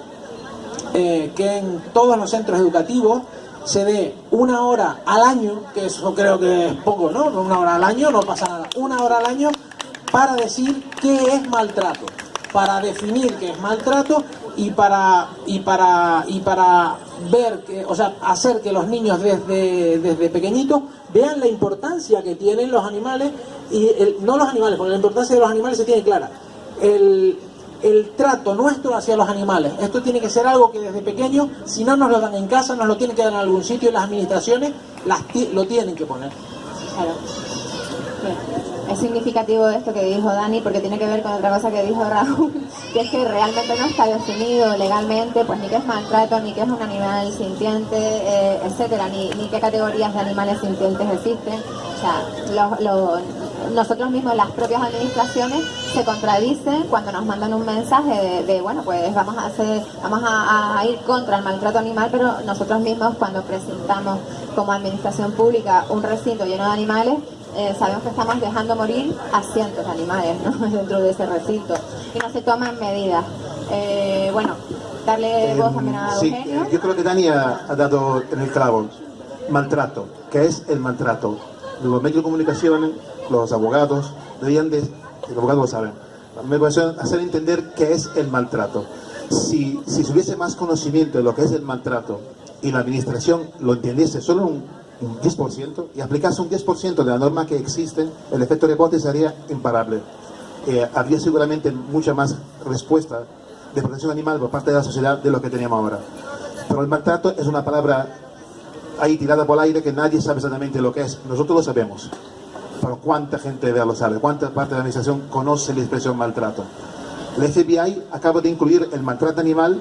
que en todos los centros educativos se dé 1 hora al año, que eso creo que es poco, ¿no? 1 hora al año no pasa nada, 1 hora al año para decir qué es maltrato, para definir qué es maltrato y para ver que, o sea, hacer que los niños desde pequeñitos vean la importancia que tienen los animales y no los animales, porque la importancia de los animales se tiene clara. El trato nuestro hacia los animales, esto tiene que ser algo que desde pequeño, si no nos lo dan en casa, nos lo tienen que dar en algún sitio y las administraciones lo tienen que poner. Claro. Es significativo esto que dijo Dani, porque tiene que ver con otra cosa que dijo Raúl, que es que realmente no está definido legalmente, pues ni qué es maltrato, ni qué es un animal sintiente, etcétera, ni qué categorías de animales sintientes existen. O sea, nosotros mismos, las propias administraciones, se contradicen cuando nos mandan un mensaje de bueno, pues vamos a ir contra el maltrato animal, pero nosotros mismos, cuando presentamos como administración pública un recinto lleno de animales, sabemos que estamos dejando morir a cientos de animales, ¿no? Dentro de ese recinto, y no se toman medidas. Bueno, darle voz también a Eugenio. Yo creo que Dani ha dado en el clavo. Maltrato. ¿Qué es el maltrato? Los medios de comunicación, los abogados, los abogados lo saben. Me voy a hacer entender qué es el maltrato. Si se hubiese más conocimiento de lo que es el maltrato y la administración lo entendiese solo un 10% y aplicase un 10% de la norma que existe, el efecto rebote sería imparable. Habría seguramente mucha más respuesta de protección animal por parte de la sociedad de lo que teníamos ahora. Pero el maltrato es una palabra ahí tirada por el aire que nadie sabe exactamente lo que es. Nosotros lo sabemos, pero ¿cuánta gente lo sabe? ¿Cuánta parte de la administración conoce la expresión maltrato? El FBI acaba de incluir el maltrato animal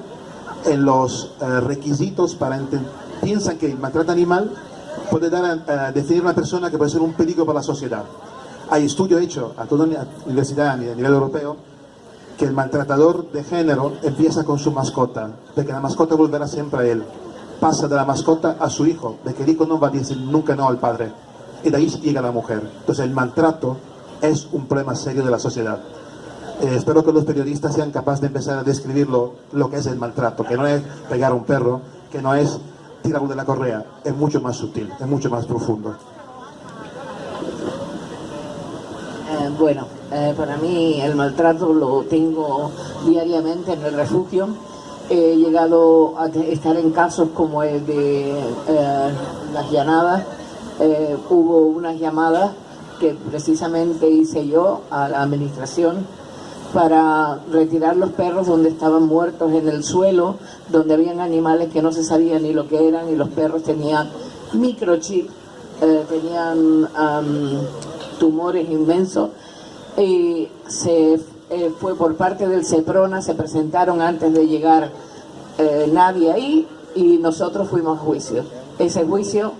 en los requisitos para piensan que el maltrato animal puede dar a definir una persona que puede ser un peligro para la sociedad. Hay estudios hechos a toda la universidad a nivel europeo que el maltratador de género empieza con su mascota, de que la mascota volverá siempre a él. Pasa de la mascota a su hijo, de que el hijo no va a decir nunca no al padre. Y de ahí llega la mujer. Entonces el maltrato es un problema serio de la sociedad. Espero que los periodistas sean capaces de empezar a describir lo que es el maltrato, que no es pegar a un perro, que no es tirarlo de la correa, es mucho más sutil, es mucho más profundo. Bueno, para mí el maltrato lo tengo diariamente en el refugio. He llegado a estar en casos como el de las llanadas. Hubo unas llamadas que precisamente hice yo a la administración para retirar los perros donde estaban muertos en el suelo, donde habían animales que no se sabía ni lo que eran, y los perros tenían microchip, tenían tumores inmensos, y fue por parte del Seprona, se presentaron antes de llegar nadie ahí, y nosotros fuimos a juicio. Ese juicio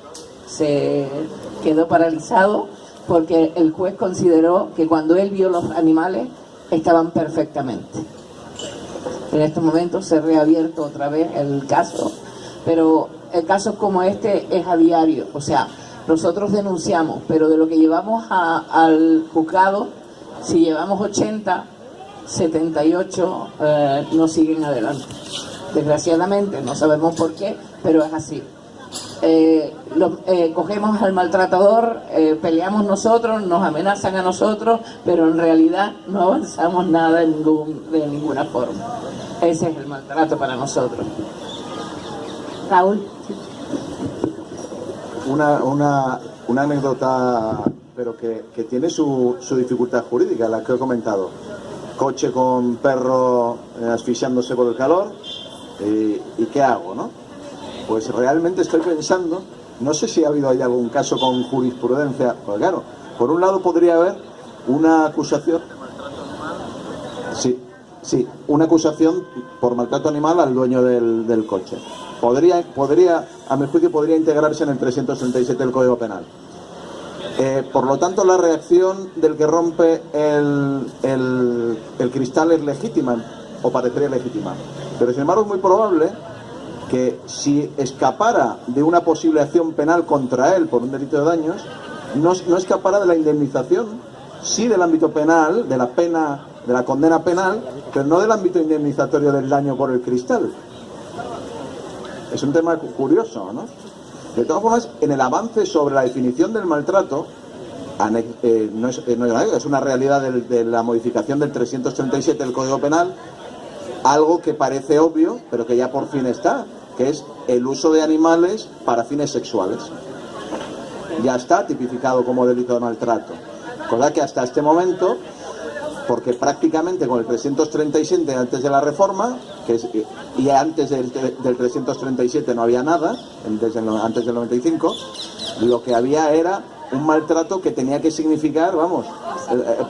se quedó paralizado porque el juez consideró que cuando él vio los animales estaban perfectamente. En este momento se ha reabierto otra vez el caso, pero el caso como este es a diario. O sea, nosotros denunciamos, pero de lo que llevamos al juzgado, si llevamos 80, 78 no siguen adelante. Desgraciadamente, no sabemos por qué, pero es así. Cogemos al maltratador, peleamos nosotros, nos amenazan a nosotros, pero en realidad no avanzamos nada de ninguna forma. Ese es el maltrato para nosotros. Raúl. Una anécdota pero que tiene su dificultad jurídica, la que he comentado. Coche con perro asfixiándose por el calor, ¿y qué hago, no? Pues realmente estoy pensando, no sé si ha habido ahí algún caso con jurisprudencia, pues claro, por un lado podría haber una acusación, sí, una acusación por maltrato animal al dueño del coche. Podría, a mi juicio, podría integrarse en el 337 del Código Penal. Por lo tanto, la reacción del que rompe el cristal es legítima, o parecería legítima. Pero, sin embargo, es muy probable que si escapara de una posible acción penal contra él por un delito de daños, no escapara de la indemnización, sí del ámbito penal, de la pena, de la condena penal, pero no del ámbito indemnizatorio del daño por el cristal. Es un tema curioso, ¿no? De todas formas, en el avance sobre la definición del maltrato, es una realidad de la modificación del 337 del Código Penal, algo que parece obvio, pero que ya por fin está, que es el uso de animales para fines sexuales. Ya está tipificado como delito de maltrato. Cosa que hasta este momento, porque prácticamente con el 337 antes de la reforma, y antes del 337 no había nada, antes del 95, lo que había era un maltrato que tenía que significar,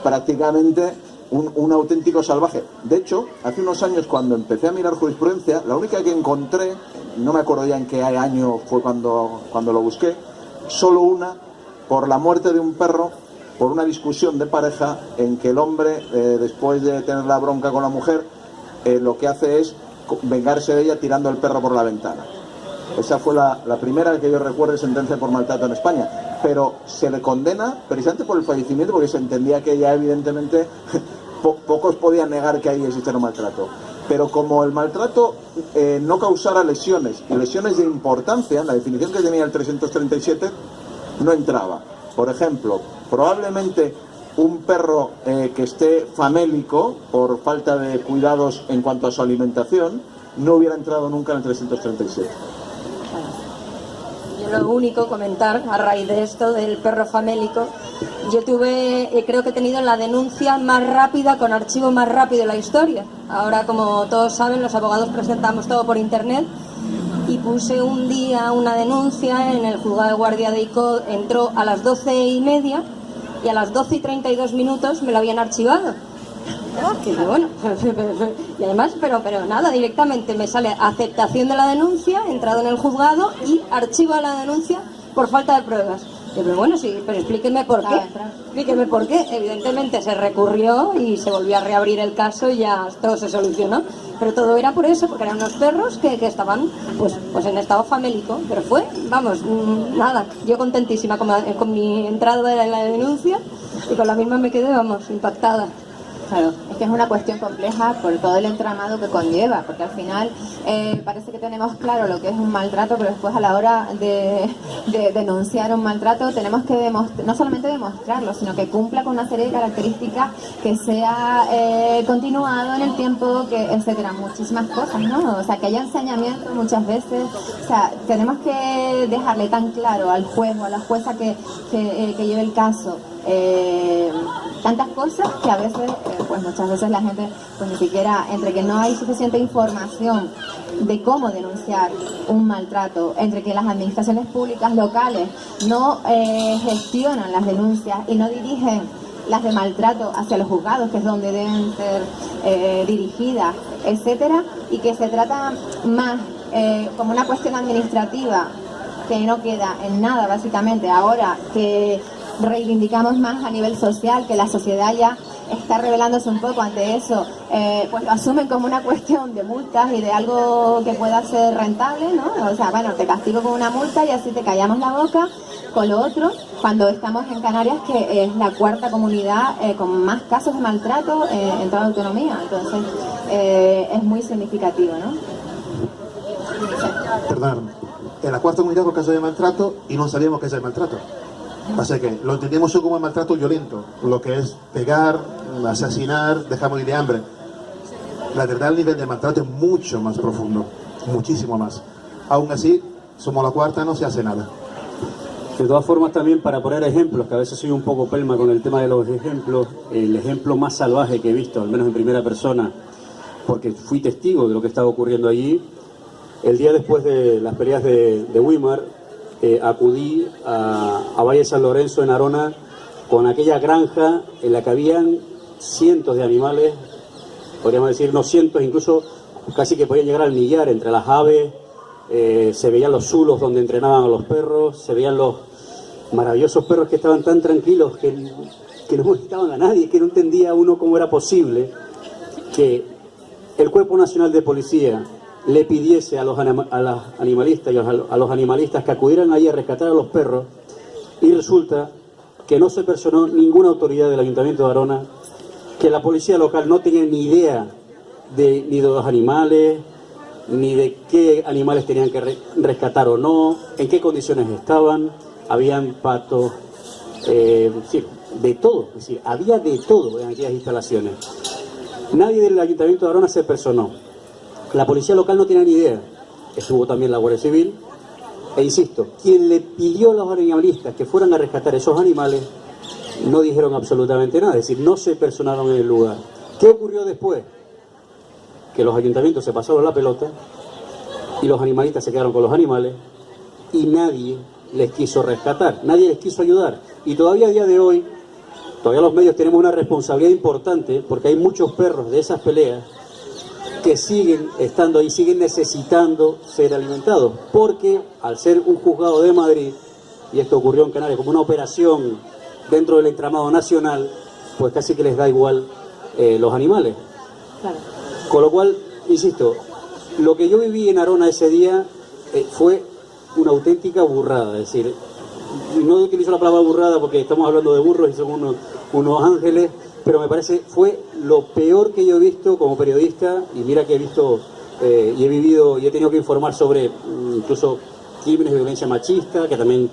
prácticamente un auténtico salvaje. De hecho, hace unos años, cuando empecé a mirar jurisprudencia, la única que encontré, no me acuerdo ya en qué año fue cuando lo busqué, solo una, por la muerte de un perro, por una discusión de pareja en que el hombre, después de tener la bronca con la mujer, lo que hace es vengarse de ella tirando el perro por la ventana. Esa fue la primera que yo recuerdo sentencia por maltrato en España. Pero se le condena precisamente por el fallecimiento, porque se entendía que ya evidentemente pocos podían negar que ahí existiera un maltrato. Pero como el maltrato no causara lesiones, y lesiones de importancia, la definición que tenía el 337 no entraba. Por ejemplo, probablemente un perro que esté famélico por falta de cuidados en cuanto a su alimentación no hubiera entrado nunca en el 337. Yo lo único comentar a raíz de esto del perro famélico, yo creo que he tenido la denuncia más rápida, con archivo más rápido en la historia. Ahora, como todos saben, los abogados presentamos todo por internet, y puse un día una denuncia en el juzgado de guardia de ICO, entró a las 12:30 y a las 12:32 me lo habían archivado. Que bueno, y además, pero nada, directamente me sale aceptación de la denuncia, entrado en el juzgado y archivo de la denuncia por falta de pruebas. Pero bueno, sí, pero explíqueme por qué. Explíqueme por qué. Evidentemente se recurrió y se volvió a reabrir el caso y ya todo se solucionó. Pero todo era por eso, porque eran unos perros que estaban pues en estado famélico. Pero fue, nada, yo contentísima con mi entrada de la denuncia, y con la misma me quedé, impactada. Claro, es que es una cuestión compleja por todo el entramado que conlleva, porque al final parece que tenemos claro lo que es un maltrato, pero después a la hora de denunciar un maltrato tenemos que no solamente demostrarlo, sino que cumpla con una serie de características, que sea continuado en el tiempo, etcétera, muchísimas cosas, ¿no? O sea, que haya ensañamiento muchas veces. O sea, tenemos que dejarle tan claro al juez o a la jueza que lleve el caso tantas cosas, que a veces pues muchas veces la gente pues ni siquiera, entre que no hay suficiente información de cómo denunciar un maltrato, entre que las administraciones públicas locales no gestionan las denuncias y no dirigen las de maltrato hacia los juzgados, que es donde deben ser dirigidas, etcétera, y que se trata más como una cuestión administrativa que no queda en nada, básicamente. Ahora que reivindicamos más a nivel social, que la sociedad ya está rebelándose un poco ante eso, pues lo asumen como una cuestión de multas y de algo que pueda ser rentable, ¿no? O sea, bueno, te castigo con una multa y así te callamos la boca. Con lo otro, cuando estamos en Canarias, que es la cuarta comunidad con más casos de maltrato en toda la autonomía, entonces es muy significativo, ¿no? Perdón, en la cuarta comunidad con casos de maltrato, y no sabíamos que es el maltrato. O sea que lo entendemos como el maltrato violento, lo que es pegar, asesinar, dejar morir de hambre. La verdad, el nivel de maltrato es mucho más profundo, muchísimo más. Aún así, somos la cuarta, no se hace nada. De todas formas, también para poner ejemplos, que a veces soy un poco pelma con el tema de los ejemplos, el ejemplo más salvaje que he visto, al menos en primera persona, porque fui testigo de lo que estaba ocurriendo allí, el día después de las peleas de Weimar, acudí a Valle San Lorenzo en Arona con aquella granja en la que habían cientos de animales, podríamos decir no cientos, incluso casi que podían llegar al millar entre las aves. Se veían los zulos donde entrenaban a los perros, se veían los maravillosos perros que estaban tan tranquilos que no molestaban a nadie, que no entendía uno cómo era posible que el Cuerpo Nacional de Policía le pidiese a los animalistas y a los animalistas que acudieran ahí a rescatar a los perros, y resulta que no se personó ninguna autoridad del Ayuntamiento de Arona, que la policía local no tenía ni idea ni de los animales, ni de qué animales tenían que rescatar o no, en qué condiciones estaban. Habían patos, sí, de todo, es decir, había de todo en aquellas instalaciones. Nadie del Ayuntamiento de Arona se personó. La policía local no tenía ni idea. Estuvo también la Guardia Civil. E insisto, quien le pidió a los animalistas que fueran a rescatar esos animales no dijeron absolutamente nada, es decir, no se personaron en el lugar. ¿Qué ocurrió después? Que los ayuntamientos se pasaron la pelota y los animalistas se quedaron con los animales y nadie les quiso rescatar, nadie les quiso ayudar. Y todavía a día de hoy, todavía los medios tenemos una responsabilidad importante, porque hay muchos perros de esas peleas que siguen estando ahí, siguen necesitando ser alimentados, porque al ser un juzgado de Madrid, y esto ocurrió en Canarias como una operación dentro del entramado nacional, pues casi que les da igual los animales. Claro. Con lo cual, insisto, lo que yo viví en Arona ese día fue una auténtica burrada. Es decir, no utilizo la palabra burrada porque estamos hablando de burros y son unos ángeles, pero me parece fue lo peor que yo he visto como periodista. Y mira que he visto y he vivido y he tenido que informar sobre incluso crímenes de violencia machista, que también,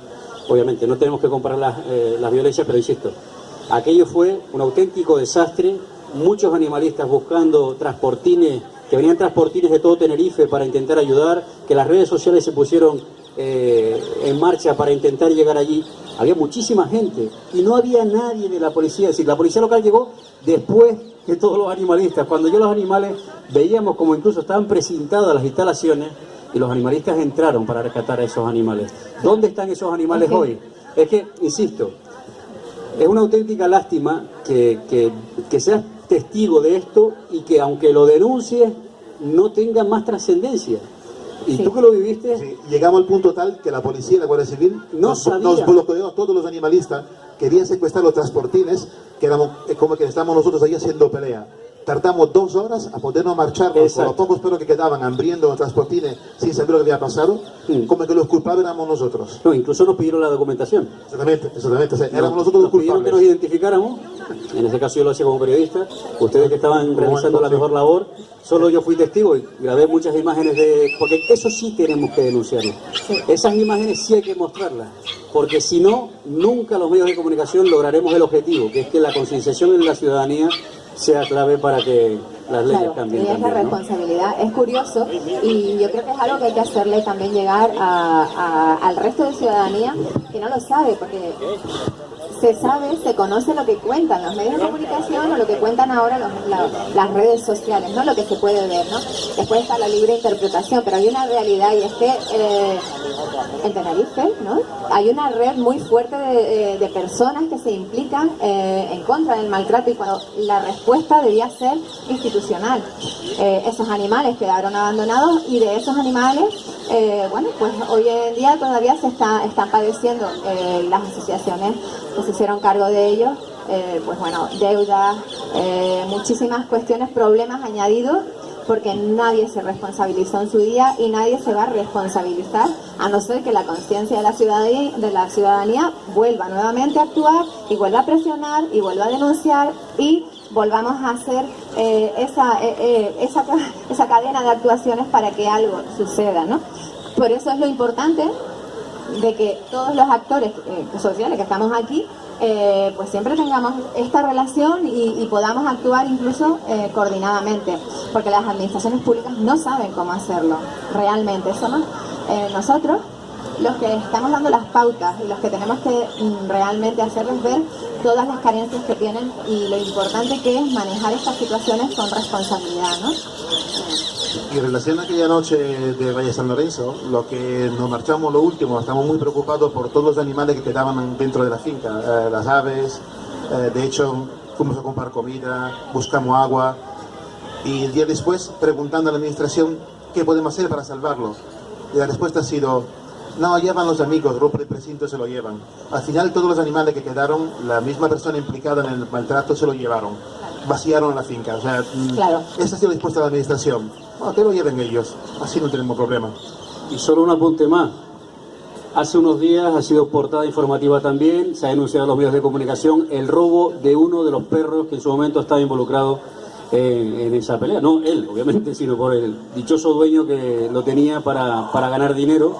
obviamente, no tenemos que comparar las violencias, pero insisto, aquello fue un auténtico desastre. Muchos animalistas buscando transportines, que venían transportines de todo Tenerife para intentar ayudar, que las redes sociales se pusieron en marcha para intentar llegar allí. Había muchísima gente y no había nadie de la policía. Es decir, la policía local llegó después que todos los animalistas. Cuando yo los animales veíamos como incluso estaban precintadas las instalaciones y los animalistas entraron para rescatar a esos animales. ¿Dónde están esos animales hoy? Es que, insisto, es una auténtica lástima que seas testigo de esto y que aunque lo denuncies no tenga más trascendencia. Y tú que lo viviste... Sí, llegamos al punto tal que la policía y la Guardia Civil nos bloqueó a todos los animalistas, querían secuestrar los transportines, que éramos como que estábamos nosotros ahí haciendo pelea. Tardamos 2 horas a podernos marchar con los pocos perros que quedaban hambrientos en los transportines sin saber lo que había pasado, como que los culpables éramos nosotros. No, incluso nos pidieron la documentación. Exactamente, o sea, éramos nosotros los culpables. Pidieron que nos identificáramos, en ese caso yo lo hacía como periodista, ustedes que estaban realizando la mejor labor, solo yo fui testigo y grabé muchas imágenes porque eso sí tenemos que denunciarlo. Esas imágenes sí hay que mostrarlas, porque si no, nunca los medios de comunicación lograremos el objetivo, que es que la concienciación en la ciudadanía sea clave para que las leyes cambien. Y es la responsabilidad. Es curioso y yo creo que es algo que hay que hacerle también llegar al resto de ciudadanía que no lo sabe, porque se sabe, se conoce lo que cuentan los medios de comunicación o lo que cuentan ahora las redes sociales, ¿no? Lo que se puede ver, ¿no? Después está la libre interpretación, pero hay una realidad y es que en Tenerife, ¿no? Hay una red muy fuerte de personas que se implican en contra del maltrato y cuando la respuesta debía ser institucional. Esos animales quedaron abandonados y de esos animales, bueno, pues hoy en día todavía están padeciendo las asociaciones que se hicieron cargo de ellos, pues bueno, deudas, muchísimas cuestiones, problemas añadidos, porque nadie se responsabilizó en su día y nadie se va a responsabilizar a no ser que la conciencia de la ciudadanía vuelva nuevamente a actuar y vuelva a presionar y vuelva a denunciar y volvamos a hacer esa cadena de actuaciones para que algo suceda, ¿no? Por eso es lo importante de que todos los actores sociales que estamos aquí pues siempre tengamos esta relación y podamos actuar incluso coordinadamente, porque las administraciones públicas no saben cómo hacerlo realmente. Somos nosotros los que estamos dando las pautas y los que tenemos que realmente hacerles ver todas las carencias que tienen y lo importante que es manejar estas situaciones con responsabilidad, ¿no? Y en relación a aquella noche de Valle San Lorenzo, lo que nos marchamos lo último, estamos muy preocupados por todos los animales que quedaban dentro de la finca, las aves, de hecho fuimos a comprar comida, buscamos agua y el día después preguntando a la administración qué podemos hacer para salvarlo. Y la respuesta ha sido, no, llevan los amigos, por el precinto se lo llevan. Al final todos los animales que quedaron, la misma persona implicada en el maltrato se lo llevaron, vaciaron la finca. O sea, claro. Esa ha sido la respuesta de la administración. No, que lo lleven ellos, así no tenemos problema. Y solo un apunte más. Hace unos días ha sido portada informativa también, se ha denunciado en los medios de comunicación el robo de uno de los perros que en su momento estaba involucrado en esa pelea. No él, obviamente, sino por el dichoso dueño que lo tenía para ganar dinero.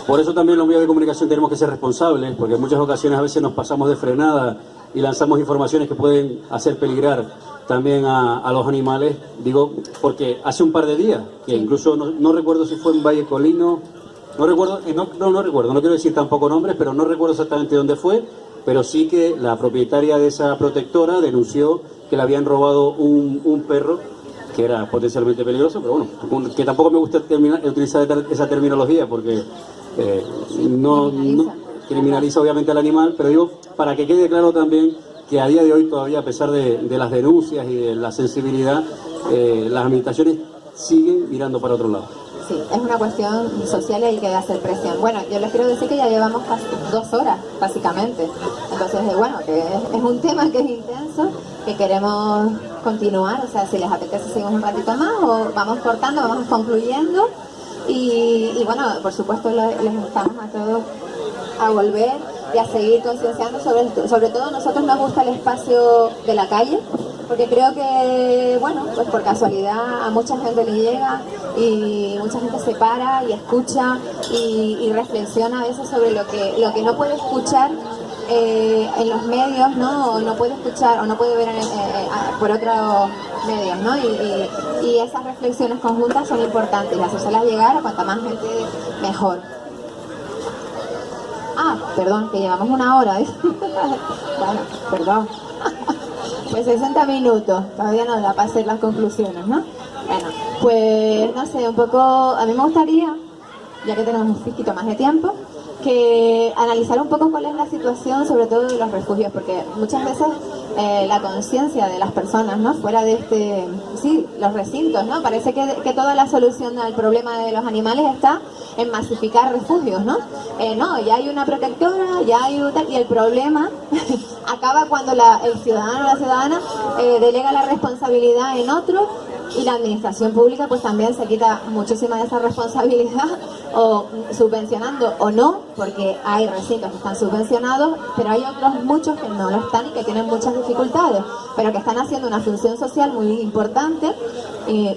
Por eso también los medios de comunicación tenemos que ser responsables, porque en muchas ocasiones a veces nos pasamos de frenada y lanzamos informaciones que pueden hacer peligrar también a los animales. Digo, porque hace un par de días, que incluso no recuerdo si fue en Valle Colino, no recuerdo, no recuerdo, no quiero decir tampoco nombres, pero no recuerdo exactamente dónde fue, pero sí que la propietaria de esa protectora denunció que le habían robado un perro que era potencialmente peligroso, pero bueno, que tampoco me gusta utilizar esa terminología porque no criminaliza obviamente al animal, pero digo, para que quede claro también que a día de hoy todavía, a pesar de las denuncias y de la sensibilidad, las administraciones siguen mirando para otro lado. Sí, es una cuestión social y hay que hacer presión. Bueno, yo les quiero decir que ya llevamos casi 2 horas, básicamente. Entonces, bueno, que es un tema que es intenso, que queremos continuar. O sea, si les apetece, seguimos un ratito más o vamos cortando, vamos concluyendo. Y bueno, por supuesto, les invitamos a todos a volver y a seguir concienciando sobre todo. Nosotros nos gusta el espacio de la calle, porque creo que, bueno, pues por casualidad a mucha gente le llega y mucha gente se para y escucha y reflexiona a veces sobre lo que no puede escuchar en los medios, ¿no? O no puede escuchar o no puede ver por otros medios, ¿no? Y esas reflexiones conjuntas son importantes y hacerlas llegar a cuanta más gente mejor. Perdón, que llevamos 1 hora, ¿eh? Bueno, perdón. Pues 60 minutos, todavía no da para hacer las conclusiones, ¿no? Bueno, pues no sé, un poco, a mí me gustaría, ya que tenemos un poquito más de tiempo, que analizar un poco cuál es la situación, sobre todo de los refugios, porque muchas veces la conciencia de las personas, ¿no? Fuera de los recintos, ¿no? Parece que toda la solución al problema de los animales está en masificar refugios, ¿no? No, ya hay una protectora, ya hay y el problema acaba cuando el ciudadano o la ciudadana delega la responsabilidad en otro y la administración pública pues también se quita muchísima de esa responsabilidad o subvencionando o no, porque hay recintos que están subvencionados, pero hay otros muchos que no lo están y que tienen muchas dificultades, pero que están haciendo una función social muy importante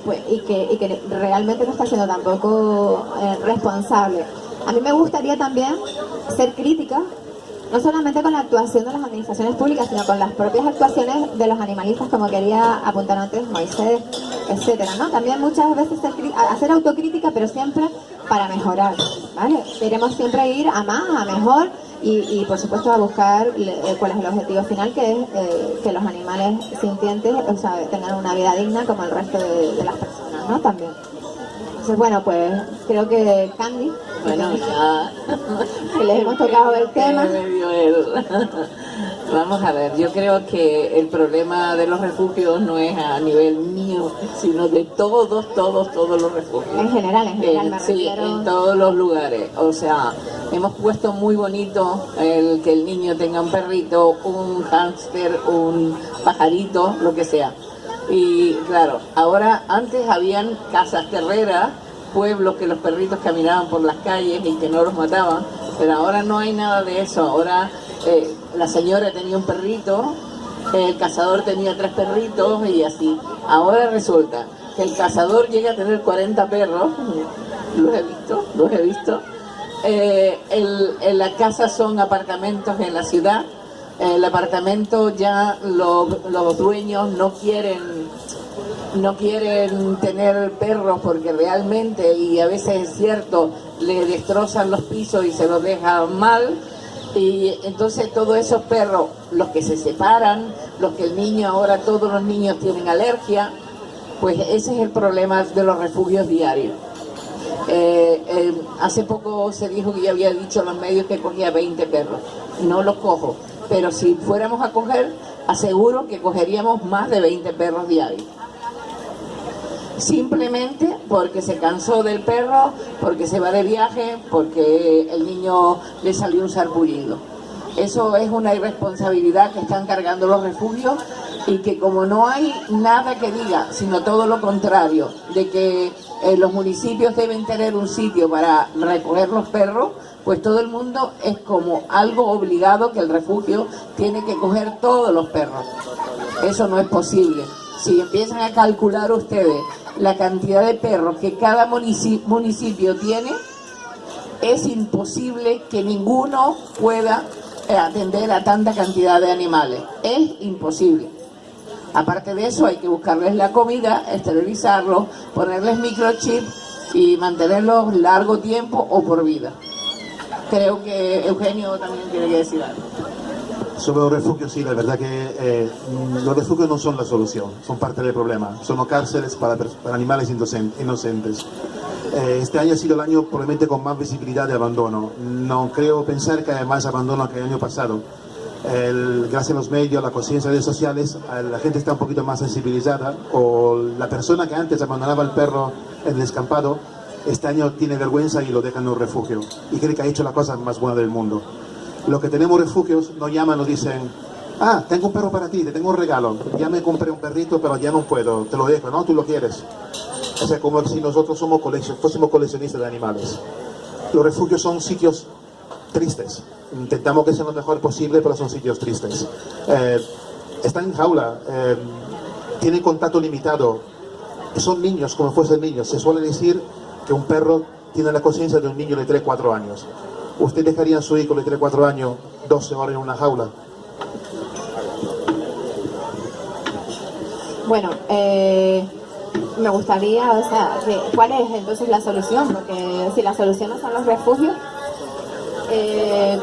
pues, y que realmente no está siendo tampoco responsable. A mí me gustaría también ser crítica, no solamente con la actuación de las administraciones públicas, sino con las propias actuaciones de los animalistas, como quería apuntar antes Moisés, etcétera, ¿no? También muchas veces hacer autocrítica, pero siempre para mejorar, ¿vale? Queremos siempre ir a más, a mejor y por supuesto a buscar cuál es el objetivo final, que es que los animales sintientes, o sea, tengan una vida digna como el resto de las personas, ¿no? También. Entonces, bueno, pues creo que Candy, bueno, ya que les hemos tocado el tema. Vamos a ver, yo creo que el problema de los refugios no es a nivel mío, sino de todos los refugios. En general me sí, refiero... en todos los lugares. O sea, hemos puesto muy bonito que el niño tenga un perrito, un hámster, un pajarito, lo que sea. Y claro, ahora antes habían casas terreras, pueblos que los perritos caminaban por las calles y que no los mataban, pero ahora no hay nada de eso. Ahora la señora tenía un perrito, el cazador tenía 3 perritos y así. Ahora resulta que el cazador llega a tener 40 perros, los he visto. En la casa son apartamentos en la ciudad. El apartamento ya los dueños no quieren tener perros porque realmente, y a veces es cierto, le destrozan los pisos y se los dejan mal. Y entonces todos esos perros, los que se separan, los que el niño, ahora todos los niños tienen alergia, pues ese es el problema de los refugios diarios. Hace poco se dijo que yo había dicho en los medios que cogía 20 perros. No los cojo, pero si fuéramos a coger, aseguro que cogeríamos más de 20 perros diarios. Simplemente porque se cansó del perro, porque se va de viaje, porque el niño le salió un sarpullido. Eso es una irresponsabilidad que están cargando los refugios, y que como no hay nada que diga, sino todo lo contrario, de que los municipios deben tener un sitio para recoger los perros, pues todo el mundo es como algo obligado, que el refugio tiene que coger todos los perros. Eso no es posible. Si empiezan a calcular ustedes la cantidad de perros que cada municipio tiene, es imposible que ninguno pueda atender a tanta cantidad de animales. Es imposible. Aparte de eso, hay que buscarles la comida, esterilizarlos, ponerles microchips y mantenerlos largo tiempo o por vida. Creo que Eugenio también tiene que decir algo. Sobre los refugios, sí, la verdad que los refugios no son la solución, son parte del problema. Son cárceles para animales inocentes. Este año ha sido el año probablemente con más visibilidad de abandono. No creo pensar que haya más abandono que el año pasado. Gracias a los medios, a la conciencia de redes sociales, la gente está un poquito más sensibilizada, o la persona que antes abandonaba al perro en el descampado, este año tiene vergüenza y lo deja en un refugio. Y cree que ha hecho la cosa más buena del mundo. Los que tenemos refugios nos llaman, nos dicen: ah, tengo un perro para ti, te tengo un regalo, ya me compré un perrito pero ya no puedo, te lo dejo, no, tú lo quieres. O sea, como si nosotros fuésemos coleccionistas de animales. Los refugios son sitios tristes, intentamos que sea lo mejor posible, pero son sitios tristes. Están en jaula, tienen contacto limitado, son niños como fuesen niños. Se suele decir que un perro tiene la conciencia de un niño de 3-4 años. ¿Usted dejaría a su hijo de 3-4 años 12 horas en una jaula? Bueno, me gustaría, o sea, ¿cuál es entonces la solución? Porque si la solución no son los refugios,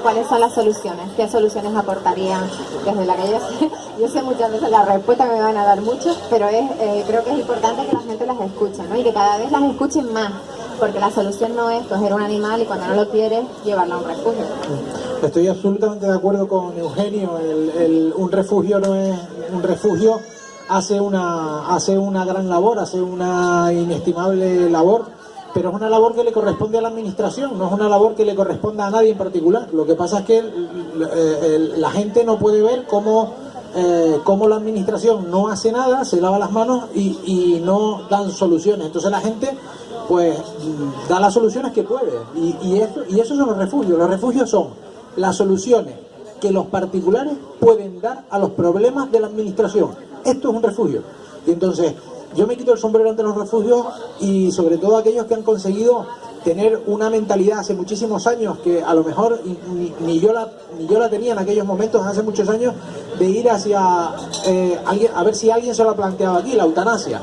¿cuáles son las soluciones? ¿Qué soluciones aportarían desde la que yo sé muchas veces la respuesta me van a dar muchos, pero creo que es importante que la gente las escuche, ¿no? Y que cada vez las escuchen más, porque la solución no es coger un animal y cuando no lo quieres llevarlo a un refugio. Estoy absolutamente de acuerdo con Eugenio. Un refugio no es un refugio, hace una gran labor, hace una inestimable labor, pero es una labor que le corresponde a la administración, no es una labor que le corresponda a nadie en particular. Lo que pasa es que la gente no puede ver cómo la administración no hace nada, se lava las manos y no dan soluciones. Entonces la gente pues da las soluciones que puede, y eso son los refugios. Los refugios son las soluciones que los particulares pueden dar a los problemas de la administración. Esto es un refugio. Y entonces yo me quito el sombrero ante los refugios, y sobre todo aquellos que han conseguido tener una mentalidad hace muchísimos años, que a lo mejor ni yo la tenía en aquellos momentos, hace muchos años, de ir hacia alguien, a ver si alguien se lo ha planteado aquí, la eutanasia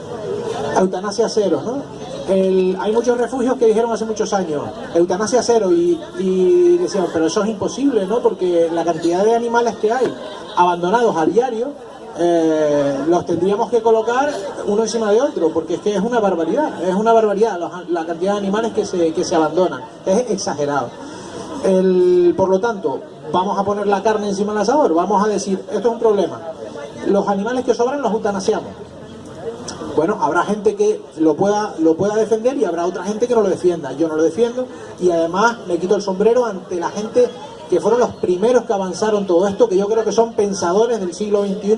cero, ¿no? Hay muchos refugios que dijeron hace muchos años eutanasia cero, y decían, pero eso es imposible, ¿no? Porque la cantidad de animales que hay abandonados a diario, los tendríamos que colocar uno encima de otro, porque es que es una barbaridad la cantidad de animales que se abandonan, es exagerado. Por lo tanto, vamos a poner la carne encima del asador, vamos a decir, esto es un problema, los animales que sobran los eutanasiamos. Bueno, habrá gente que lo pueda defender y habrá otra gente que no lo defienda. Yo no lo defiendo, y además me quito el sombrero ante la gente que fueron los primeros que avanzaron todo esto, que yo creo que son pensadores del siglo XXI,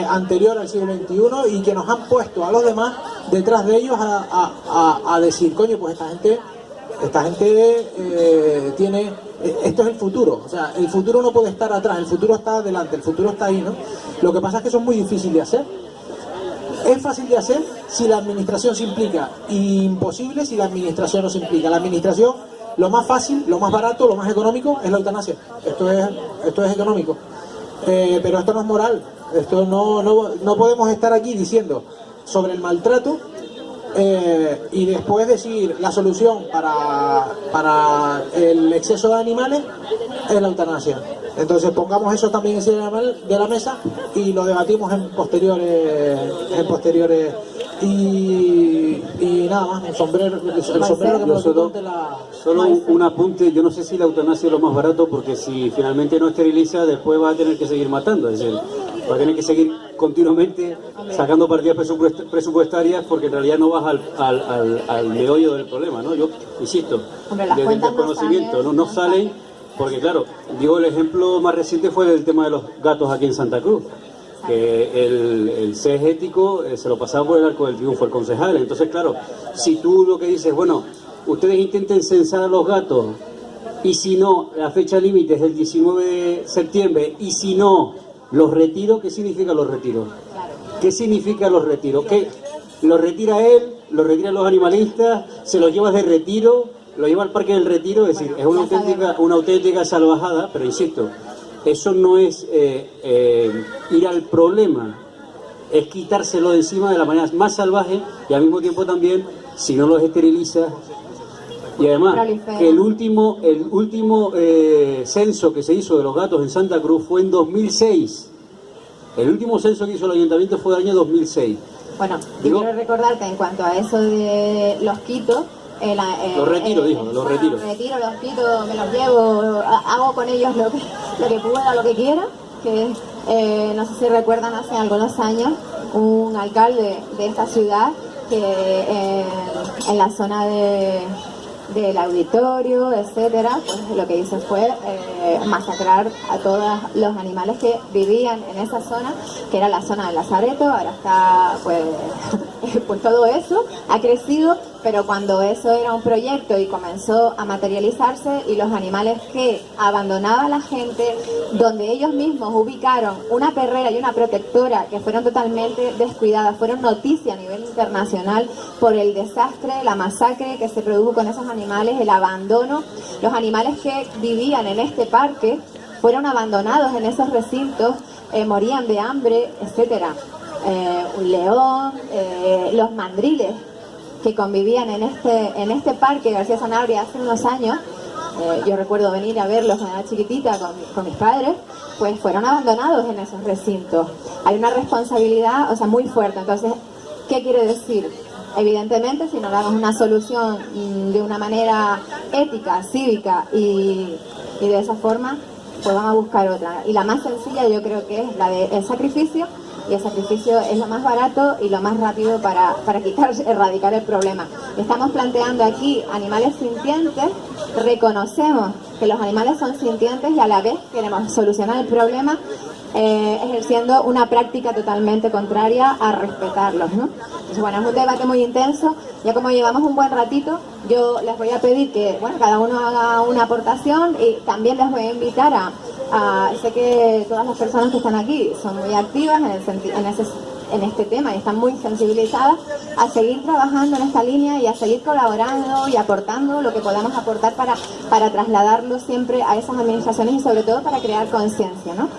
anterior al siglo XXI, y que nos han puesto a los demás detrás de ellos a decir, coño, pues esta gente tiene... Esto es el futuro, o sea, el futuro no puede estar atrás, el futuro está adelante, el futuro está ahí, ¿no? Lo que pasa es que eso es muy difícil de hacer. Es fácil de hacer si la administración se implica, y imposible si la administración no se implica. La administración, lo más fácil, lo más barato, lo más económico es la eutanasia. Esto es económico, pero esto no es moral. Esto no podemos estar aquí diciendo sobre el maltrato y después decir la solución para el exceso de animales es la eutanasia. Entonces pongamos eso también encima de la mesa y lo debatimos en posteriores y nada más, el sombrero que me solo un apunte. Yo no sé si la eutanasia es lo más barato, porque si finalmente no esteriliza, después va a tener que seguir matando, es decir, va a tener que seguir continuamente sacando partidas presupuestarias, porque en realidad no vas al meollo del problema, ¿no? Yo insisto, desde el desconocimiento no salen, porque claro, digo, el ejemplo más reciente fue del tema de los gatos aquí en Santa Cruz, que el CES ético se lo pasaba por el arco del triunfo el concejal. Entonces claro, si tú lo que dices, bueno, ustedes intenten censar a los gatos, y si no, la fecha límite es el 19 de septiembre, y si no, los retiro, ¿qué significa los retiros? ¿Qué significa los retiros? ¿Qué? ¿Los retira él? ¿Los retiran los animalistas? ¿Se los lleva de retiro? ¿Lo lleva al parque del retiro? Es decir, es una auténtica salvajada, pero insisto, eso no es ir al problema, es quitárselo de encima de la manera más salvaje, y al mismo tiempo también, si no los esteriliza. Y además, que el último censo que se hizo de los gatos en Santa Cruz fue en 2006. El último censo que hizo el ayuntamiento fue del año 2006. Bueno, quiero recordarte en cuanto a eso de los quitos. Los retiro, los retiro. Los retiro, los quito, me los llevo, hago con ellos lo que pueda, lo que quiera. Que no sé si recuerdan, hace algunos años, un alcalde de esta ciudad que en la zona del auditorio, etcétera, pues lo que hizo fue masacrar a todos los animales que vivían en esa zona, que era la zona del Lazareto. Ahora está, pues todo eso ha crecido, pero cuando eso era un proyecto y comenzó a materializarse, y los animales que abandonaba la gente, donde ellos mismos ubicaron una perrera y una protectora que fueron totalmente descuidadas, fueron noticia a nivel internacional por el desastre, la masacre que se produjo con esos animales, el abandono. Los animales que vivían en este parque fueron abandonados en esos recintos, morían de hambre, etcétera. Un león, los mandriles que convivían en este parque García Sanabria hace unos años, yo recuerdo venir a verlos cuando era chiquitita con mis padres, pues fueron abandonados en esos recintos. Hay una responsabilidad, muy fuerte. Entonces, ¿qué quiere decir? Evidentemente, si no le damos una solución de una manera ética, cívica y de esa forma, pues van a buscar otra. Y la más sencilla yo creo que es la del sacrificio, y el sacrificio es lo más barato y lo más rápido para erradicar el problema. Estamos planteando aquí animales sintientes, reconocemos que los animales son sintientes y a la vez queremos solucionar el problema ejerciendo una práctica totalmente contraria a respetarlos, ¿no? Entonces, bueno, es un debate muy intenso. Ya como llevamos un buen ratito, yo les voy a pedir que, cada uno haga una aportación, y también les voy a invitar sé que todas las personas que están aquí son muy activas en este tema y están muy sensibilizadas a seguir trabajando en esta línea y a seguir colaborando y aportando lo que podamos aportar para trasladarlo siempre a esas administraciones, y sobre todo para crear conciencia, ¿no?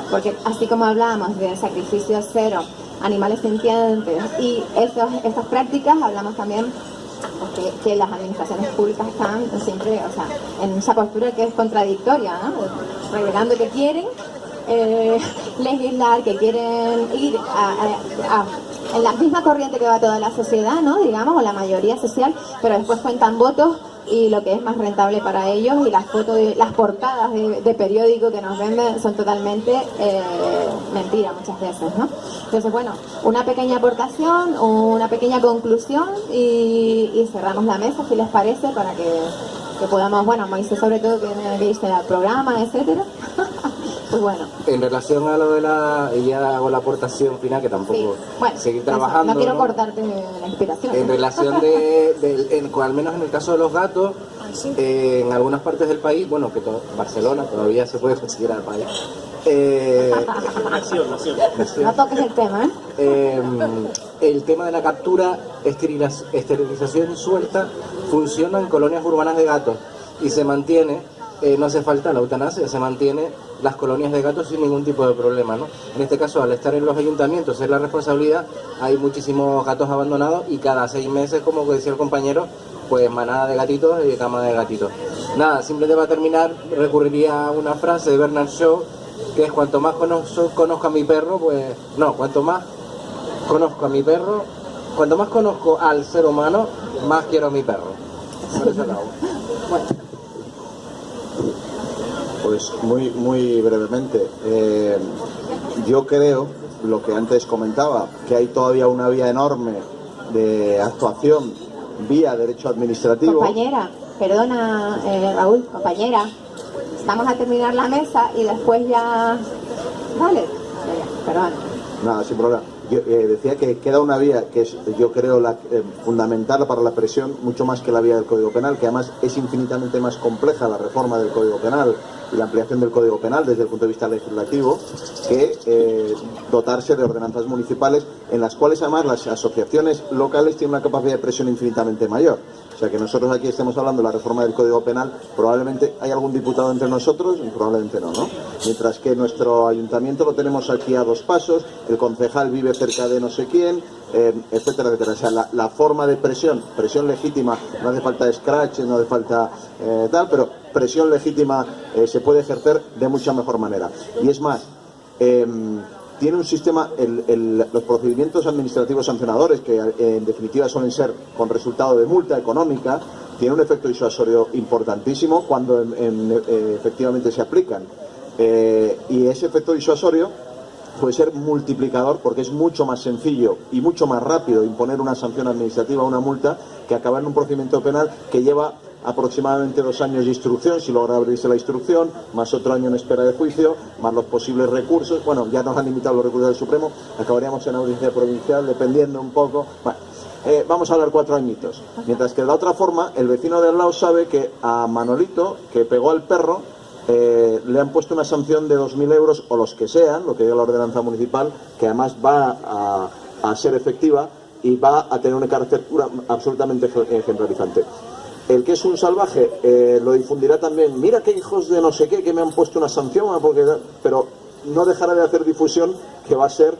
Porque así como hablábamos de sacrificio cero, animales sintientes y estas prácticas, hablamos también que las administraciones públicas están siempre, en esa postura que es contradictoria, ¿no? Revelando que quieren legislar, que quieren ir en la misma corriente que va toda la sociedad, ¿no? Digamos, o la mayoría social, pero después cuentan votos y lo que es más rentable para ellos, y las fotos, las portadas de periódico que nos venden son totalmente mentira muchas veces, ¿no? Entonces, bueno, una pequeña aportación, una pequeña conclusión y cerramos la mesa, si les parece, para que podamos, Moisés sobre todo que tiene que irse al programa, etcétera. Pues bueno. En relación a lo y ya hago la aportación final, que tampoco seguir trabajando. No quiero cortarte la inspiración. En relación al menos en el caso de los gatos, en algunas partes del país, Barcelona todavía se puede conseguir al país. Nación. No toques el tema, el tema de la captura, esterilización suelta, funciona en colonias urbanas de gatos y se mantiene. No hace falta la eutanasia, se mantiene las colonias de gatos sin ningún tipo de problema, ¿no? En este caso, al estar en los ayuntamientos, es la responsabilidad, hay muchísimos gatos abandonados y cada 6 meses, como decía el compañero, pues manada de gatitos y cama de gatitos. Nada, simplemente para terminar, recurriría a una frase de Bernard Shaw, que es cuanto más conozco a mi perro, pues... No, cuanto más conozco a mi perro, cuanto más conozco al ser humano, más quiero a mi perro. Por eso acabo. Bueno. Pues muy brevemente, yo creo, lo que antes comentaba, que hay todavía una vía enorme de actuación vía derecho administrativo. Compañera, perdona Raúl, compañera, vamos a terminar la mesa y después ya... Vale, perdón. Nada, sin problema. Yo decía que queda una vía que es, yo creo, la fundamental para la presión, mucho más que la vía del Código Penal, que además es infinitamente más compleja la reforma del Código Penal y la ampliación del Código Penal desde el punto de vista legislativo, que dotarse de ordenanzas municipales en las cuales además las asociaciones locales tienen una capacidad de presión infinitamente mayor. O sea, que nosotros aquí estemos hablando de la reforma del Código Penal, probablemente hay algún diputado entre nosotros, y probablemente no, ¿no? Mientras que nuestro ayuntamiento lo tenemos aquí a 2 pasos, el concejal vive cerca de no sé quién, etcétera, etcétera. O sea, la forma de presión legítima, no hace falta scratch, no hace falta tal, pero presión legítima se puede ejercer de mucha mejor manera. Y es más, tiene un sistema, los procedimientos administrativos sancionadores, que en definitiva suelen ser con resultado de multa económica, tiene un efecto disuasorio importantísimo cuando efectivamente se aplican. Y ese efecto disuasorio puede ser multiplicador porque es mucho más sencillo y mucho más rápido imponer una sanción administrativa, una multa, que acabar en un procedimiento penal que lleva aproximadamente 2 años de instrucción, si logra abrirse la instrucción, más otro año en espera de juicio, más los posibles recursos. Bueno, ya nos han limitado los recursos del Supremo, acabaríamos en audiencia provincial, dependiendo un poco. Bueno, vamos a hablar 4 añitos. Mientras que de la otra forma, el vecino de al lado sabe que a Manolito, que pegó al perro, le han puesto una sanción de 2.000 euros o los que sean, lo que diga la ordenanza municipal, que además va a ser efectiva y va a tener un carácter absolutamente ejemplarizante. El que es un salvaje lo difundirá también. Mira qué hijos de no sé qué que me han puesto una sanción, pero no dejará de hacer difusión, que va a ser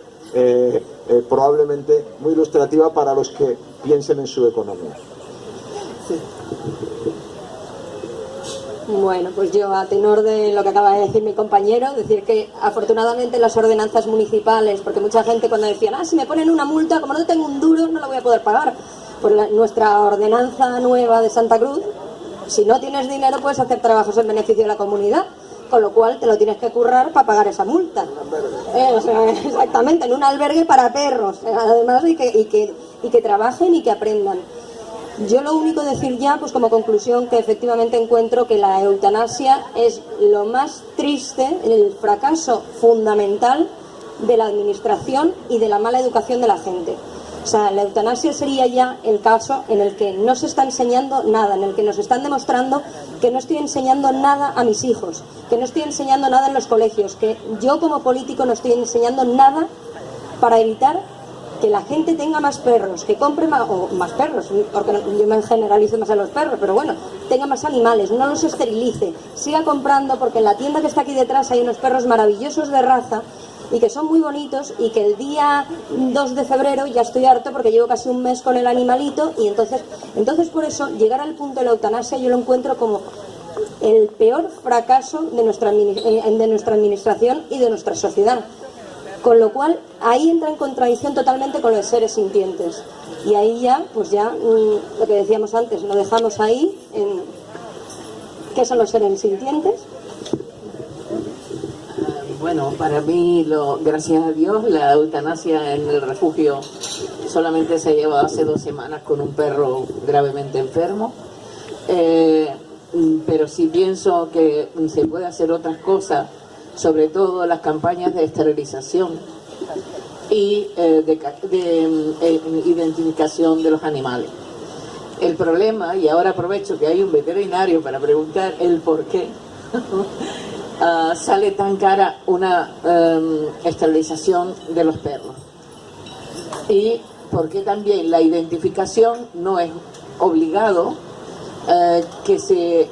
probablemente muy ilustrativa para los que piensen en su economía. Sí. Bueno, pues yo, a tenor de lo que acaba de decir mi compañero, decir que afortunadamente las ordenanzas municipales, porque mucha gente cuando decían, si me ponen una multa, como no tengo un duro, no la voy a poder pagar. Pues nuestra ordenanza nueva de Santa Cruz, si no tienes dinero puedes hacer trabajos en beneficio de la comunidad, con lo cual te lo tienes que currar para pagar esa multa. O sea, exactamente, en un albergue para perros, además, y que trabajen y que aprendan. Yo lo único decir ya, pues como conclusión, que efectivamente encuentro que la eutanasia es lo más triste, el fracaso fundamental de la administración y de la mala educación de la gente. O sea, la eutanasia sería ya el caso en el que no se está enseñando nada, en el que nos están demostrando que no estoy enseñando nada a mis hijos, que no estoy enseñando nada en los colegios, que yo como político no estoy enseñando nada para evitar que la gente tenga más perros, que compre más perros, porque yo me generalizo más a los perros, pero bueno, tenga más animales, no los esterilice, siga comprando, porque en la tienda que está aquí detrás hay unos perros maravillosos de raza y que son muy bonitos, y que el día 2 de febrero ya estoy harto porque llevo casi un mes con el animalito, y entonces por eso llegar al punto de la eutanasia yo lo encuentro como el peor fracaso de nuestra administración y de nuestra sociedad. Con lo cual, ahí entra en contradicción totalmente con los seres sintientes. Y ahí ya, pues ya, lo que decíamos antes, lo dejamos ahí, en ¿qué son los seres sintientes? Bueno, para mí, gracias a Dios, la eutanasia en el refugio solamente se llevó hace 2 semanas con un perro gravemente enfermo. Pero sí pienso que se puede hacer otras cosas, sobre todo las campañas de esterilización y de identificación de los animales. El problema, y ahora aprovecho que hay un veterinario para preguntar el por qué, sale tan cara una esterilización de los perros. Y por qué también la identificación no es obligado que se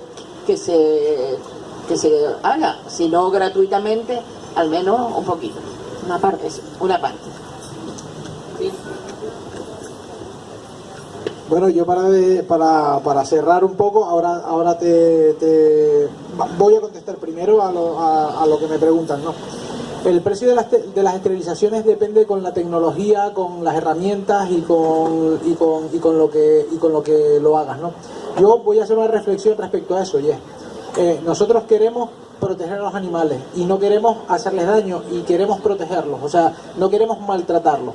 que se haga, si no gratuitamente, al menos un poquito. Una parte. Una parte. Sí. Bueno, yo para cerrar un poco, ahora te voy a contestar primero a lo que me preguntan, ¿no? El precio de las esterilizaciones depende con la tecnología, con las herramientas y con lo que lo hagas, ¿no? Yo voy a hacer una reflexión respecto a eso, y es, nosotros queremos proteger a los animales y no queremos hacerles daño y queremos protegerlos, o sea, no queremos maltratarlos.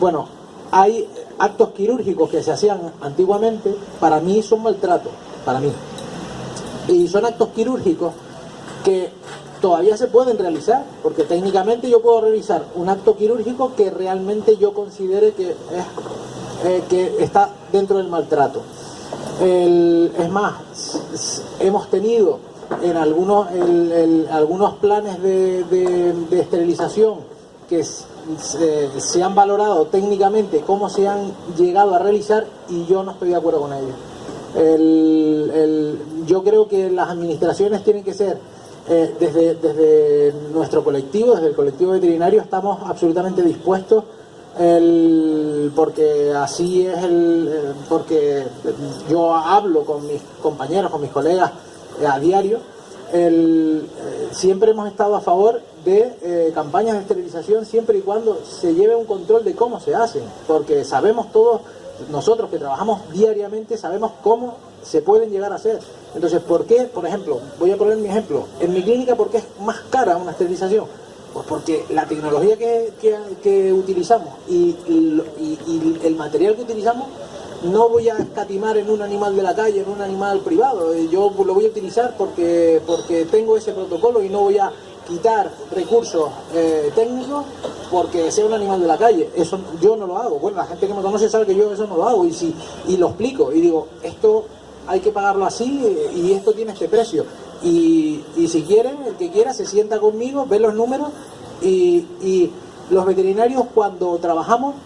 Bueno, hay actos quirúrgicos que se hacían antiguamente, para mí son maltrato, para mí. Y son actos quirúrgicos que todavía se pueden realizar, porque técnicamente yo puedo realizar un acto quirúrgico que realmente yo considere que está dentro del maltrato. Es más, hemos tenido en algunos planes de esterilización que se han valorado técnicamente cómo se han llegado a realizar, y yo no estoy de acuerdo con ello. Yo creo que las administraciones tienen que ser, desde nuestro colectivo, desde el colectivo veterinario, estamos absolutamente dispuestos, porque así es, porque yo hablo con mis compañeros, con mis colegas a diario. Siempre hemos estado a favor de campañas de esterilización, siempre y cuando se lleve un control de cómo se hacen, porque sabemos todos, nosotros que trabajamos diariamente, sabemos cómo se pueden llegar a hacer. Entonces, ¿por qué? Por ejemplo, voy a poner mi ejemplo, en mi clínica, ¿por qué es más cara una esterilización? Pues porque la tecnología que utilizamos y el material que utilizamos, no voy a escatimar en un animal de la calle, en un animal privado. Yo lo voy a utilizar porque tengo ese protocolo, y no voy a quitar recursos técnicos porque sea un animal de la calle. Eso yo no lo hago. Bueno, la gente que me conoce sabe que yo eso no lo hago, y lo explico y digo, esto hay que pagarlo así y esto tiene este precio. Y si quieren, el que quiera se sienta conmigo, ve los números, y los veterinarios, cuando trabajamos,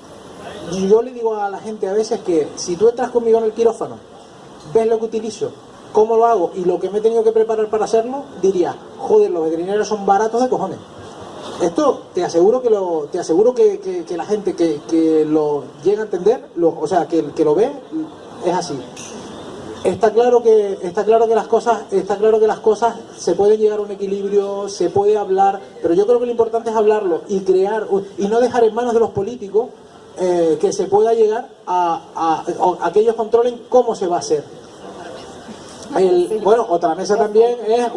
yo le digo a la gente a veces que si tú entras conmigo en el quirófano, ves lo que utilizo, cómo lo hago y lo que me he tenido que preparar para hacerlo, diría, joder, los veterinarios son baratos de cojones. Esto te aseguro que la gente que lo llega a entender, o sea, que lo ve, es así. Está claro que las cosas se pueden llegar a un equilibrio, se puede hablar, pero yo creo que lo importante es hablarlo y crear, y no dejar en manos de los políticos que se pueda llegar a que ellos controlen cómo se va a hacer. Bueno, otra mesa también es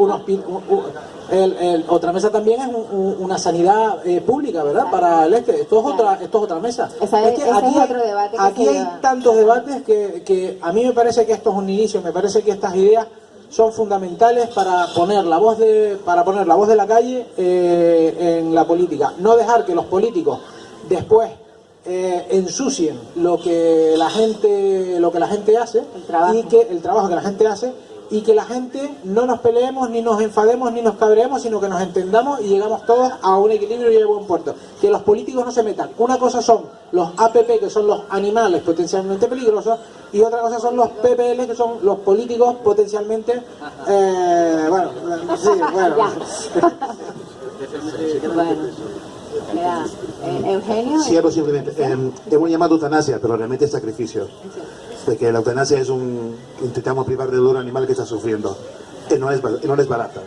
una sanidad pública, ¿verdad? Para el esto es otra mesa. Ese es otro debate. Aquí hay tantos debates que a mí me parece que esto es un inicio, me parece que estas ideas son fundamentales para poner la voz de la calle en la política. No dejar que los políticos después ensucien lo que la gente hace, y que el trabajo que la gente hace, y que la gente no nos peleemos, ni nos enfademos, ni nos cabreemos, sino que nos entendamos y llegamos todos a un equilibrio y a buen puerto. Que los políticos no se metan. Una cosa son los APP, que son los animales potencialmente peligrosos, y otra cosa son los PPL, que son los políticos potencialmente Eugenio. Sí, algo simplemente. Hemos llamado eutanasia, pero realmente es sacrificio. Porque la eutanasia es intentamos privar de dolor a un animal que está sufriendo. No es barata.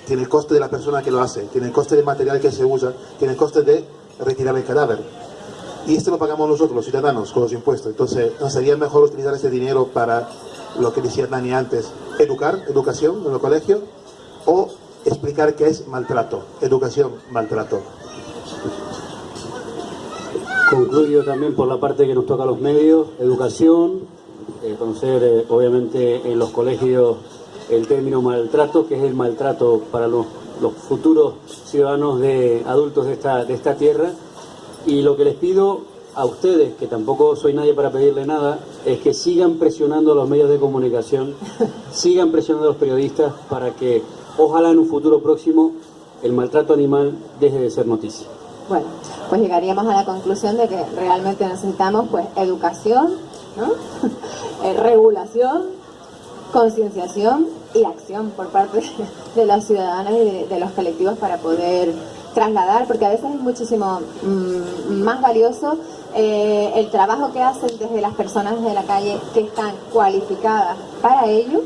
Tiene el coste de la persona que lo hace, tiene el coste del material que se usa, tiene el coste de retirar el cadáver. Y esto lo pagamos nosotros, los ciudadanos, con los impuestos. Entonces, nos sería mejor utilizar ese dinero para lo que decía Dani antes: educación en el colegio, o explicar qué es maltrato, educación, maltrato. Concluyo también por la parte que nos toca a los medios: educación, conocer obviamente en los colegios el término maltrato, que es el maltrato para los futuros ciudadanos adultos de esta tierra. Y lo que les pido a ustedes, que tampoco soy nadie para pedirle nada, es que sigan presionando a los medios de comunicación, sigan presionando a los periodistas, para que ojalá en un futuro próximo el maltrato animal deje de ser noticia. Bueno, pues llegaríamos a la conclusión de que realmente necesitamos pues educación, ¿no? Regulación, concienciación y acción por parte de los ciudadanos y de los colectivos para poder trasladar, porque a veces es muchísimo más valioso el trabajo que hacen desde las personas de la calle que están cualificadas para ello,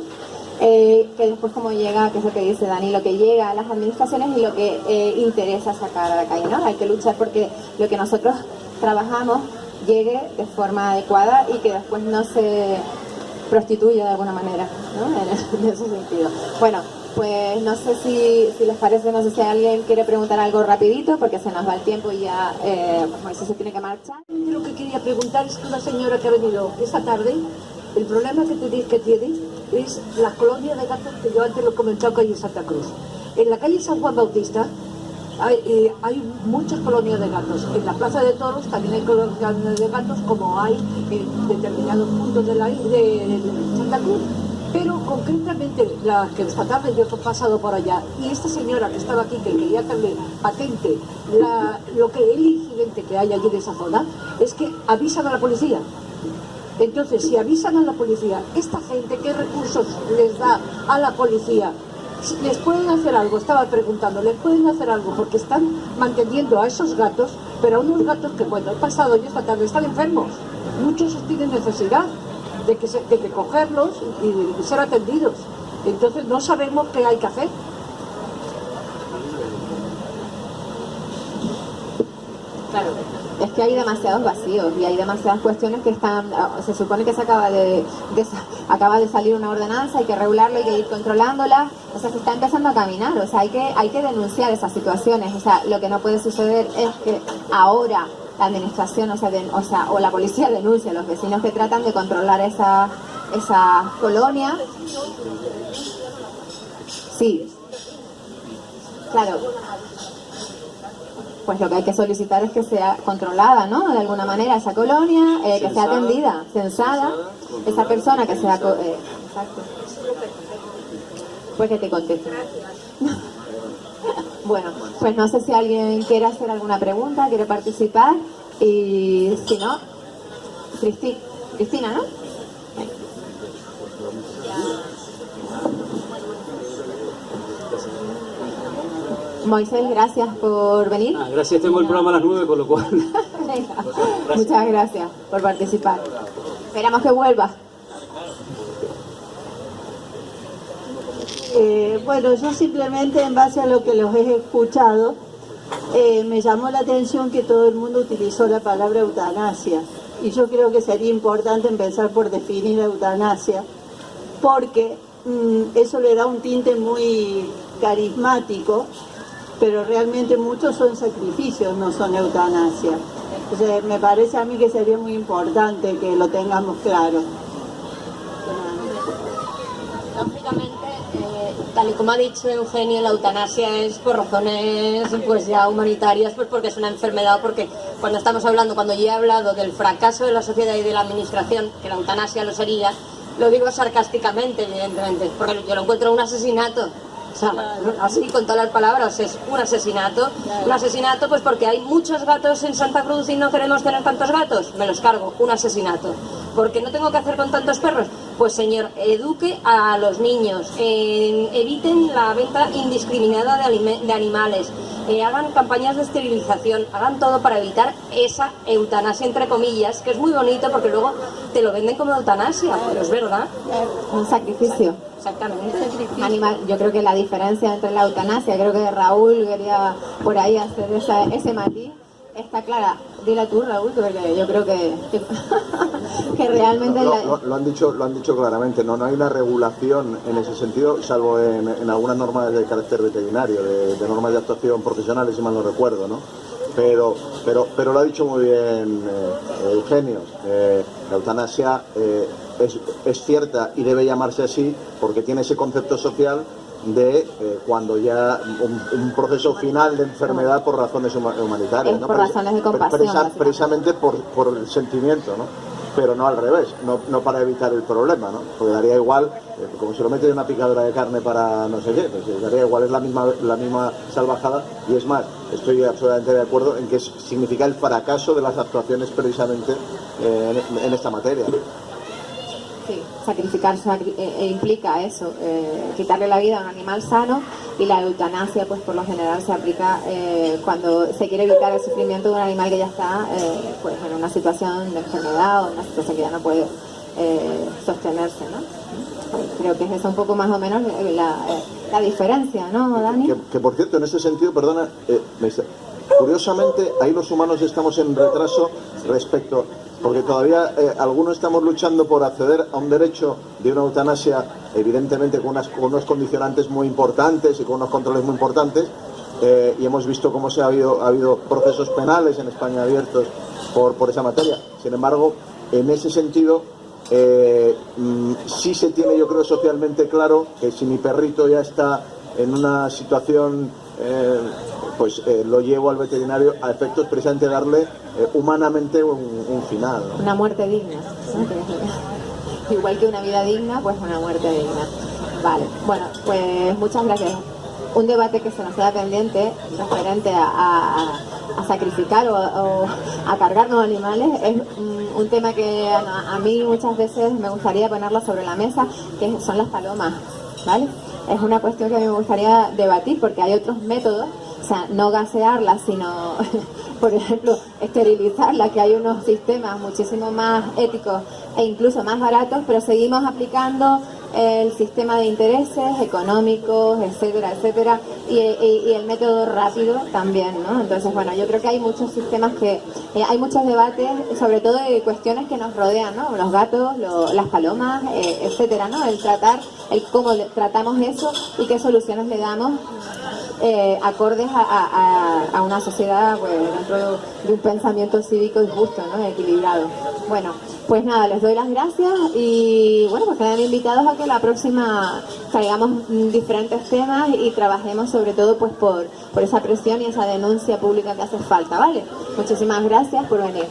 que después como llega, que es lo que dice Dani, lo que llega a las administraciones y lo que interesa sacar a la calle, ¿no? Hay que luchar porque lo que nosotros trabajamos llegue de forma adecuada y que después no se prostituya de alguna manera, ¿no? En ese sentido. Bueno, pues no sé si les parece, no sé si alguien quiere preguntar algo rapidito porque se nos va el tiempo y ya Moisés se tiene que marchar. Lo que quería preguntar es que una señora que ha venido esta tarde, el problema que tiene es la colonia de gatos que yo antes lo he comentado, calle Santa Cruz. En la calle San Juan Bautista hay muchas colonias de gatos. En la Plaza de Toros también hay colonias de gatos, como hay en determinados puntos de Santa Cruz. Pero concretamente, la que esta tarde yo he pasado por allá, y esta señora que estaba aquí, que quería también patente el incidente que hay allí en esa zona, es que avisan a la policía. Entonces, si avisan a la policía, esta gente, ¿qué recursos les da a la policía? ¿Les pueden hacer algo? Estaba preguntando, ¿les pueden hacer algo? Porque están manteniendo a esos gatos, pero a unos gatos que, bueno, he pasado yo esta tarde, están enfermos. Muchos tienen necesidad de que cogerlos y ser atendidos. Entonces no sabemos qué hay que hacer. Claro, es que hay demasiados vacíos y hay demasiadas cuestiones que están, se supone que se acaba de salir una ordenanza, hay que regularla, hay que ir controlándola, o sea, se está empezando a caminar, o sea, hay que denunciar esas situaciones, o sea, lo que no puede suceder es que ahora la administración, o la policía denuncia a los vecinos que tratan de controlar esa colonia. Sí, claro. Pues lo que hay que solicitar es que sea controlada, ¿no? De alguna manera esa colonia, que sea atendida, censada, esa persona que sea... exacto. Pues que te conteste. Bueno, pues no sé si alguien quiere hacer alguna pregunta, quiere participar, y si no, Cristina, ¿no? Moisés, gracias por venir. Gracias, tengo el programa a las 9, con lo cual... Venga. Muchas gracias por participar. Esperamos que vuelva. Bueno, yo simplemente en base a lo que los he escuchado, me llamó la atención que todo el mundo utilizó la palabra eutanasia. Y yo creo que sería importante empezar por definir eutanasia, porque eso le da un tinte muy carismático, pero realmente muchos son sacrificios, no son eutanasia. Entonces, me parece a mí que sería muy importante que lo tengamos claro. Lógicamente, tal y como ha dicho Eugenio, la eutanasia es por razones pues ya humanitarias, pues porque es una enfermedad, porque cuando yo he hablado del fracaso de la sociedad y de la administración, que la eutanasia lo sería, lo digo sarcásticamente, evidentemente, porque yo lo encuentro un asesinato. O sea, así con todas las palabras, es un asesinato. Un asesinato pues porque hay muchos gatos en Santa Cruz y no queremos tener tantos gatos. Me los cargo, un asesinato. ¿Por qué no tengo que hacer con tantos perros? Pues señor, eduque a los niños, eviten la venta indiscriminada de animales, hagan campañas de esterilización, hagan todo para evitar esa eutanasia, entre comillas, que es muy bonito porque luego te lo venden como eutanasia, pero es verdad. Un sacrificio. Exactamente. Animal. Yo creo que la diferencia entre la eutanasia, creo que Raúl quería por ahí hacer ese matiz, está clara. Dila tú, Raúl, porque yo creo que realmente... Lo han dicho claramente, no hay una regulación en ese sentido, salvo en algunas normas de carácter veterinario, de normas de actuación profesionales, si mal no recuerdo, ¿no? Pero lo ha dicho muy bien Eugenio, la eutanasia es cierta y debe llamarse así porque tiene ese concepto social de cuando ya un proceso final de enfermedad por razones humanitarias, ¿no? Por razones de compasión. Precisamente por el sentimiento, ¿no? Pero no al revés, no para evitar el problema, ¿no? Porque daría igual, como si lo metes en una picadora de carne para no sé qué, pues daría igual, es la misma salvajada, y es más, estoy absolutamente de acuerdo en que significa el fracaso de las actuaciones precisamente en esta materia. Sí, sacrificar implica eso, quitarle la vida a un animal sano, y la eutanasia pues por lo general se aplica cuando se quiere evitar el sufrimiento de un animal que ya está pues en una situación de enfermedad o en una situación que ya no puede sostenerse, ¿no? Creo que es eso un poco más o menos la diferencia, ¿no, Dani? Que por cierto, en ese sentido, perdona, curiosamente ahí los humanos estamos en retraso respecto, porque todavía algunos estamos luchando por acceder a un derecho de una eutanasia, evidentemente con unos condicionantes muy importantes y con unos controles muy importantes, y hemos visto cómo ha habido procesos penales en España abiertos por esa materia. Sin embargo, en ese sentido, sí se tiene, yo creo, socialmente claro que si mi perrito ya está en una situación, pues lo llevo al veterinario a efectos precisamente de darle humanamente un final, ¿no? Una muerte digna, ¿no? Igual que una vida digna, pues una muerte digna. Vale, bueno, pues muchas gracias. Un debate que se nos queda pendiente referente a sacrificar o a cargarnos animales es un tema que a mí muchas veces me gustaría ponerlo sobre la mesa, que son las palomas, ¿vale? Es una cuestión que a mí me gustaría debatir porque hay otros métodos, o sea, no gasearlas, sino, por ejemplo, esterilizarlas, que hay unos sistemas muchísimo más éticos e incluso más baratos, pero seguimos aplicando el sistema de intereses económicos, etcétera, etcétera, y el método rápido también, ¿no? Entonces, bueno, yo creo que hay muchos sistemas hay muchos debates, sobre todo de cuestiones que nos rodean, ¿no? Los gatos, las palomas, etcétera, ¿no? El cómo tratamos eso y qué soluciones le damos acordes a una sociedad, pues, dentro de un pensamiento cívico y justo, ¿no? Equilibrado. Bueno, pues nada, les doy las gracias y bueno, pues quedan invitados a que la próxima traigamos diferentes temas y trabajemos sobre todo pues por esa presión y esa denuncia pública que hace falta, ¿vale? Muchísimas gracias por venir.